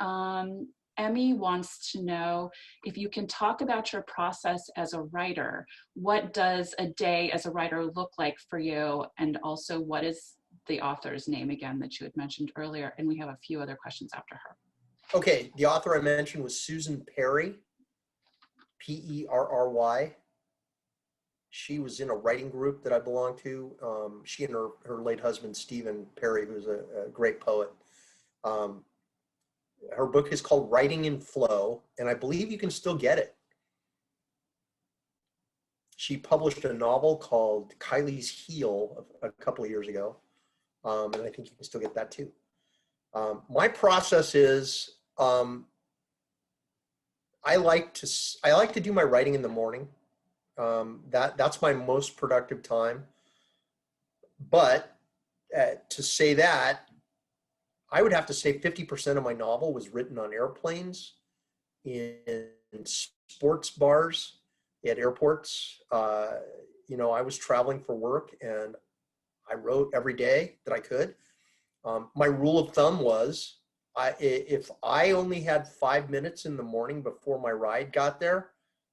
Emmy wants to know if you can talk about your process as a writer. What does a day as a writer look like for you? And also, what is the author's name again that you had mentioned earlier? And we have a few other questions after her. Okay, the author I mentioned was Susan Perry, Perry. She was in a writing group that I belong to. She and her late husband, Stephen Perry, who's a great poet. Her book is called Writing in Flow, and I believe you can still get it. She published a novel called Kylie's Heel a couple of years ago, and I think you can still get that too. My process is I like to do my writing in the morning. That's my most productive time. But to say that, I would have to say 50% of my novel was written on airplanes, in sports bars, at airports. You know, I was traveling for work and I wrote every day that I could. My rule of thumb was if I only had 5 minutes in the morning before my ride got there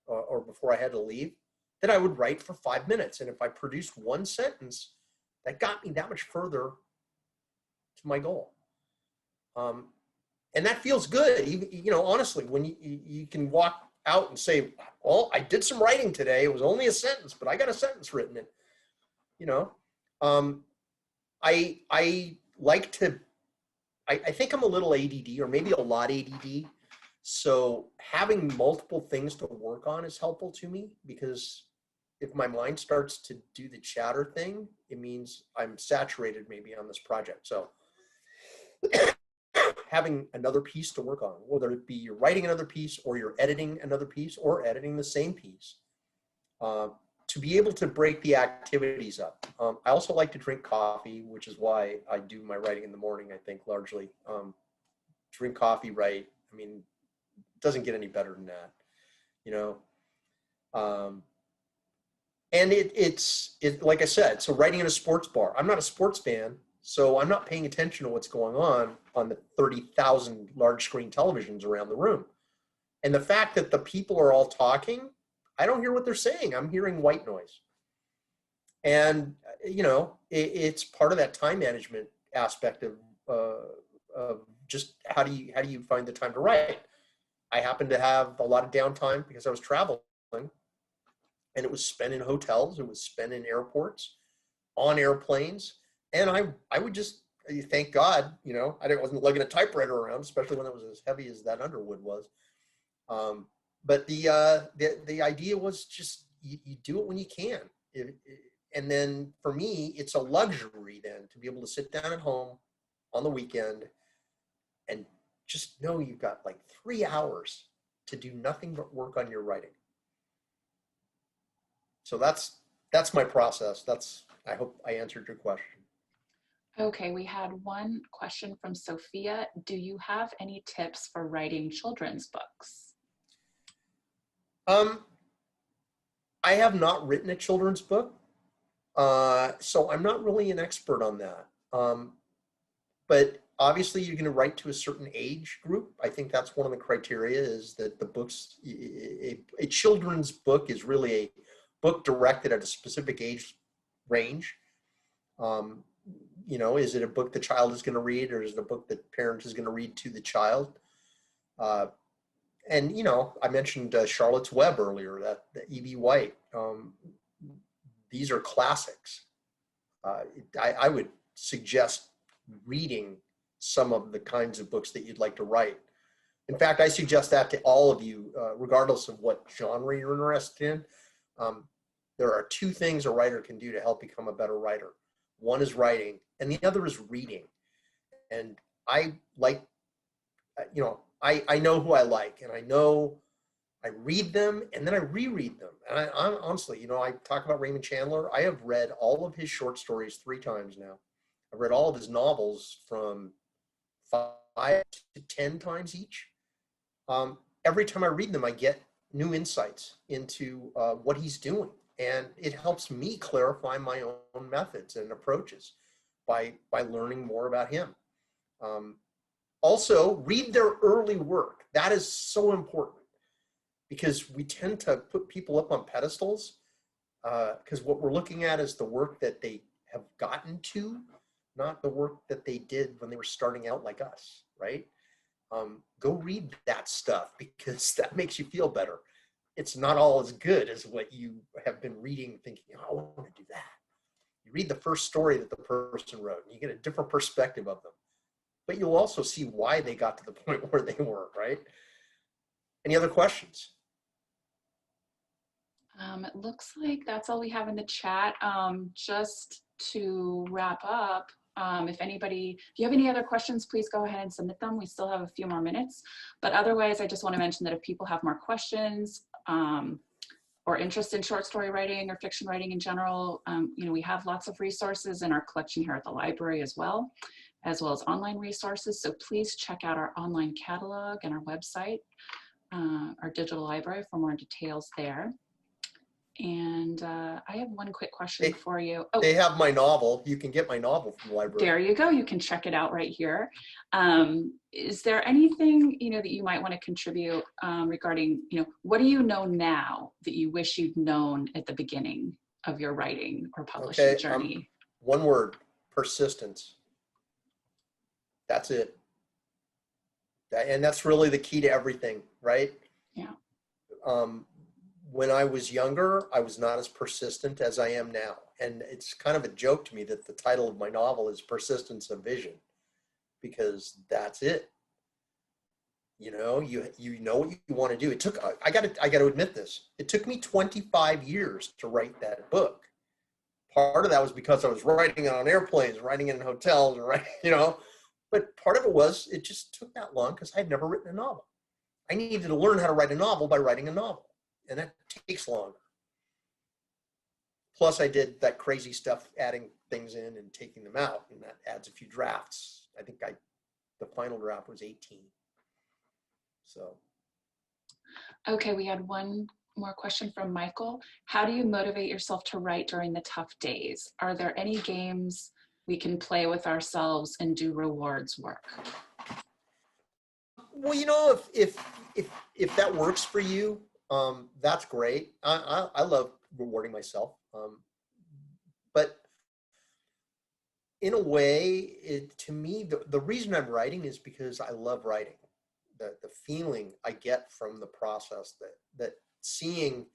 or before I had to leave, then I would write for 5 minutes. And if I produced one sentence, that got me that much further to my goal. And that feels good. You know, honestly, when you can walk out and say, well, I did some writing today. It was only a sentence, but I got a sentence written in, you know. I like to, I think I'm a little ADD or maybe a lot ADD. So having multiple things to work on is helpful to me because if my mind starts to do the chatter thing, it means I'm saturated maybe on this project. So having another piece to work on, whether it be you're writing another piece or you're editing another piece or editing the same piece, to be able to break the activities up. I also like to drink coffee, which is why I do my writing in the morning, I think, largely. Drink coffee, write. I mean, it doesn't get any better than that, you know? And it's like I said, so writing in a sports bar. I'm not a sports fan, so I'm not paying attention to what's going on the 30,000 large screen televisions around the room. And the fact that the people are all talking, I don't hear what they're saying. I'm hearing white noise. And, you know, it's part of that time management aspect of just how do you find the time to write? I happened to have a lot of downtime because I was traveling, and it was spent in hotels. It was spent in airports, on airplanes. And I would just, thank God, you know, I wasn't lugging a typewriter around, especially when it was as heavy as that Underwood was. But the idea was just, you do it when you can. And then for me, it's a luxury then to be able to sit down at home on the weekend and just know you've got like 3 hours to do nothing but work on your writing. So that's my process. I hope I answered your question. Okay, we had one question from Sophia. Do you have any tips for writing children's books? I have not written a children's book, so I'm not really an expert on that. But obviously you're going to write to a certain age group. I think that's one of the criteria, is that the books, a children's book is really a book directed at a specific age range. You know, is it a book the child is going to read, or is it a book that parent is going to read to the child? And, you know, I mentioned Charlotte's Web earlier, that E.B. White. these are classics. I would suggest reading some of the kinds of books that you'd like to write. In fact, I suggest that to all of you, regardless of what genre you're interested in. There are two things a writer can do to help become a better writer. One is writing, and the other is reading. And I like, you know, I know who I like, and I know I read them, and then I reread them. And I honestly, you know, I talk about Raymond Chandler. I have read all of his short stories 3 times now. I've read all of his novels from 5 to 10 times each. Every time I read them, I get new insights into what he's doing. And it helps me clarify my own methods and approaches by learning more about him. Also, read their early work. That is so important because we tend to put people up on pedestals because what we're looking at is the work that they have gotten to, not the work that they did when they were starting out like us, right? Go read that stuff because that makes you feel better. It's not all as good as what you have been reading thinking, oh, I want to do that. You read the first story that the person wrote and you get a different perspective of them. But you'll also see why they got to the point where they were, right? Any other questions? It looks like that's all we have in the chat. Just to wrap up, if you have any other questions, please go ahead and submit them. We still have a few more minutes. But otherwise, I just want to mention that if people have more questions or interest in short story writing or fiction writing in general, you know, we have lots of resources in our collection here at the library as well as online resources. So please check out our online catalog and our website, our digital library for more details there. And I have one quick question for you. Oh, they have my novel. You can get my novel from the library. There you go. You can check it out right here. Is there anything, you know, that you might want to contribute regarding, you know, what do you know now that you wish you'd known at the beginning of your writing or publishing journey? One word: persistence. That's it. And that's really the key to everything, right? Yeah. When I was younger, I was not as persistent as I am now. And it's kind of a joke to me that the title of my novel is Persistence of Vision, because that's it. You know, you know what you want to do. It took, I got to admit this, it took me 25 years to write that book. Part of that was because I was writing it on airplanes, writing it in hotels, right? You know, but part of it was, it just took that long because I had never written a novel. I needed to learn how to write a novel by writing a novel. And that takes longer. Plus, I did that crazy stuff, adding things in and taking them out, and that adds a few drafts. I think the final draft was 18. So. Okay, we had one more question from Michael. How do you motivate yourself to write during the tough days? Are there any games we can play with ourselves and do rewards work? Well, you know, if that works for you, that's great. I love rewarding myself. But in a way, to me, the reason I'm writing is because I love writing. The feeling I get from the process, that seeing,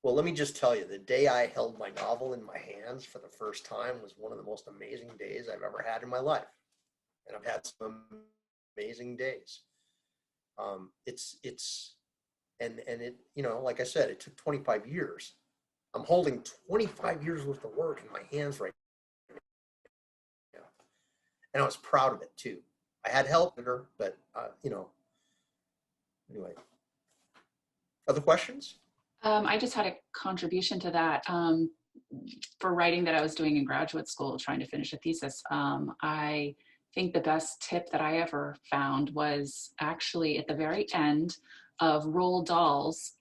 well, let me just tell you, the day I held my novel in my hands for the first time was one of the most amazing days I've ever had in my life. And I've had some amazing days. And it, you know, like I said, it took 25 years. I'm holding 25 years worth of work in my hands right now. And I was proud of it too. I had help with her, but you know, anyway. Other questions? I just had a contribution to that. For writing that I was doing in graduate school, trying to finish a thesis, I think the best tip that I ever found was actually at the very end of Roald Dahl's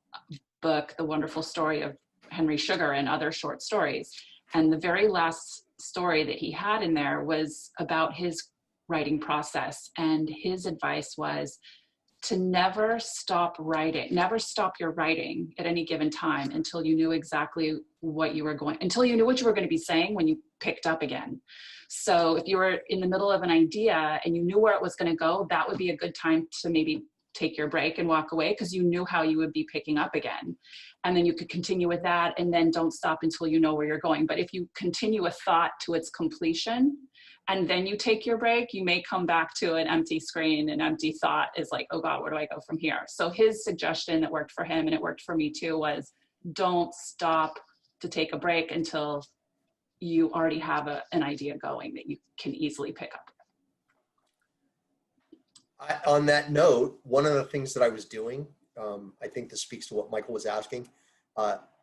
book, The Wonderful Story of Henry Sugar and Other Short Stories. And the very last story that he had in there was about his writing process. And his advice was to never stop writing, never stop your writing at any given time until you knew exactly what you were going to be saying when you picked up again. So if you were in the middle of an idea and you knew where it was going to go, that would be a good time to maybe take your break and walk away because you knew how you would be picking up again. And then you could continue with that, and then don't stop until you know where you're going. But if you continue a thought to its completion and then you take your break, you may come back to an empty screen. An empty thought is like, oh God, where do I go from here? So his suggestion that worked for him, and it worked for me too, was don't stop to take a break until you already have an idea going that you can easily pick up. On that note, one of the things that I was doing, I think this speaks to what Michael was asking,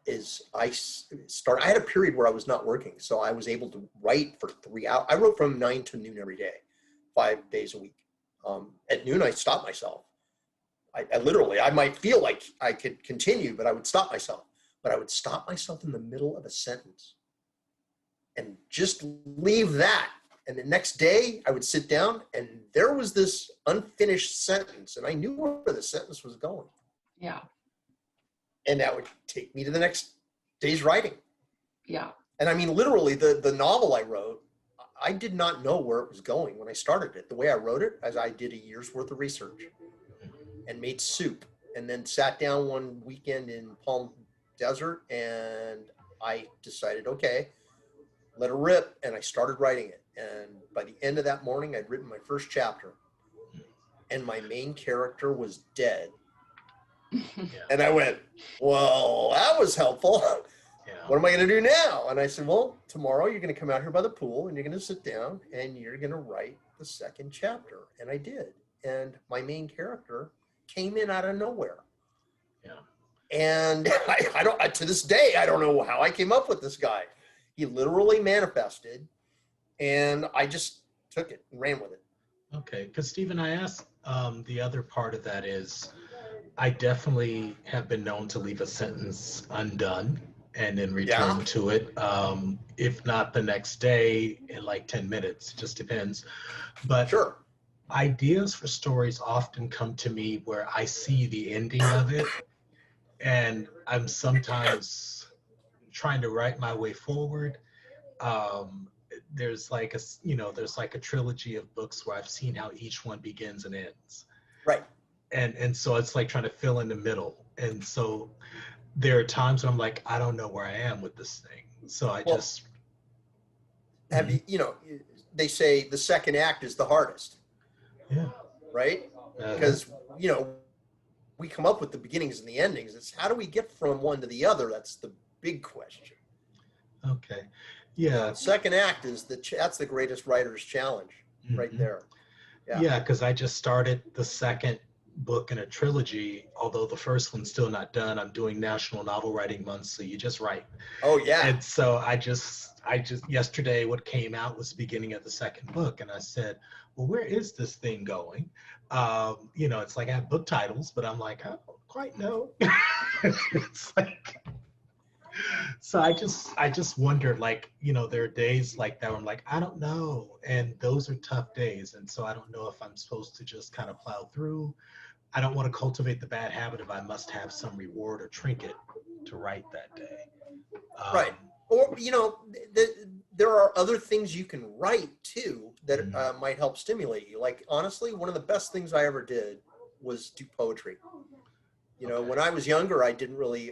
is I had a period where I was not working. So I was able to write for 3 hours. I wrote from 9 to noon every day, 5 days a week. At noon, I stopped myself. I literally, I might feel like I could continue, but I would stop myself. But I would stop myself in the middle of a sentence and just leave that. And the next day I would sit down and there was this unfinished sentence and I knew where the sentence was going. Yeah. And that would take me to the next day's writing. Yeah. And I mean, literally the novel I wrote, I did not know where it was going when I started it. The way I wrote it, as I did a year's worth of research and made soup and then sat down one weekend in Palm Desert and I decided, okay, let it rip. And I started writing it. And by the end of that morning, I'd written my first chapter and my main character was dead. Yeah. And I went, well, that was helpful. Yeah. What am I going to do now? And I said, well, tomorrow you're going to come out here by the pool and you're going to sit down and you're going to write the second chapter. And I did. And my main character came in out of nowhere. Yeah. And I don't, to this day, I don't know how I came up with this guy. He literally manifested and I just took it and ran with it. Okay. Because Stephen, I asked, the other part of that is I definitely have been known to leave a sentence undone and then return to it. If not the next day, in like 10 minutes, it just depends. But sure. Ideas for stories often come to me where I see the ending of it and I'm sometimes trying to write my way forward. There's like a trilogy of books where I've seen how each one begins and ends. Right. And so it's like trying to fill in the middle. And so there are times when I'm like, I don't know where I am with this thing. So have you, they say the second act is the hardest. Yeah. Right? Because, we come up with the beginnings and the endings. It's how do we get from one to the other? That's the big question. Okay. Yeah. Second act is that's the greatest writer's challenge right there. Yeah, because I just started the second book in a trilogy, although the first one's still not done. I'm doing National Novel Writing Month, so you just write. Oh yeah. And so I just yesterday what came out was the beginning of the second book, and I said, well, where is this thing going? It's like I have book titles, but I'm like, I don't quite know. It's like, so I just wondered, like, there are days like that where I'm like, I don't know. And those are tough days. And so I don't know if I'm supposed to just kind of plow through. I don't want to cultivate the bad habit of I must have some reward or trinket to write that day. Right. Or, there are other things you can write too that might help stimulate you. Like, honestly, one of the best things I ever did was do poetry. When I was younger, I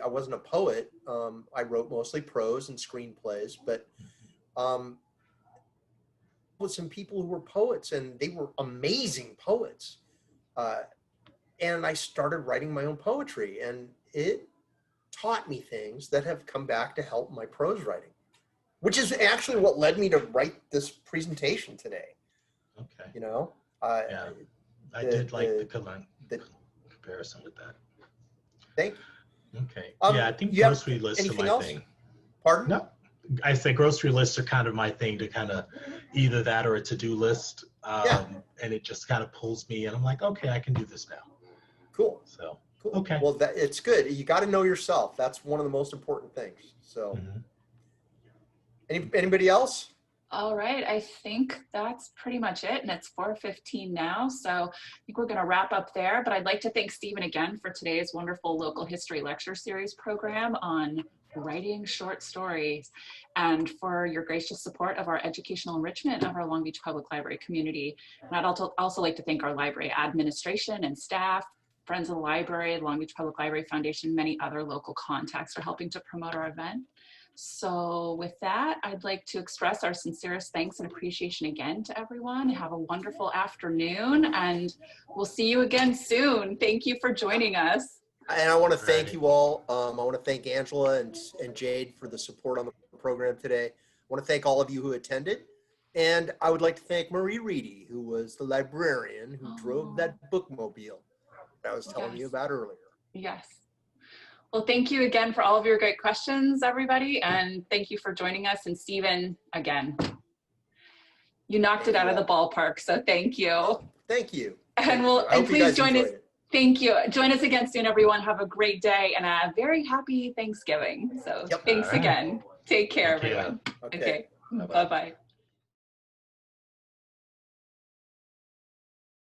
wasn't a poet. I wrote mostly prose and screenplays, but with some people who were poets and they were amazing poets. And I started writing my own poetry and it taught me things that have come back to help my prose writing, which is actually what led me to write this presentation today. Okay. Yeah. I did like the comparison with that. Thank you. Okay. Yeah, I think grocery lists are my thing. Pardon? No, I say grocery lists are kind of my thing, to kind of either that or a to-do list. And it just kind of pulls me and I'm like, okay, I can do this now. Cool. So, cool. Okay. Well, it's good. You got to know yourself. That's one of the most important things. So anybody else? All right, I think that's pretty much it, and it's 4:15 now, so I think we're going to wrap up there, but I'd like to thank Stephen again for today's wonderful local history lecture series program on writing short stories, and for your gracious support of our educational enrichment of our Long Beach Public Library community. And I'd also like to thank our library administration and staff Friends of the Library, the Long Beach Public Library Foundation, many other local contacts are helping to promote our event. So with that, I'd like to express our sincerest thanks and appreciation again to everyone. Have a wonderful afternoon, and we'll see you again soon. Thank you for joining us. And I want to thank you all. I want to thank Angela and Jade for the support on the program today. I want to thank all of you who attended. And I would like to thank Marie Reedy, who was the librarian who drove that bookmobile that I was telling you about earlier. Yes. Well, thank you again for all of your great questions, everybody. And thank you for joining us. And Stephen, again, you knocked it out of the ballpark. So thank you. Thank you. And please join us. Thank you. Join us again soon, everyone. Have a great day and a very happy Thanksgiving. So thanks again. Take care, everyone. Okay. Bye-bye.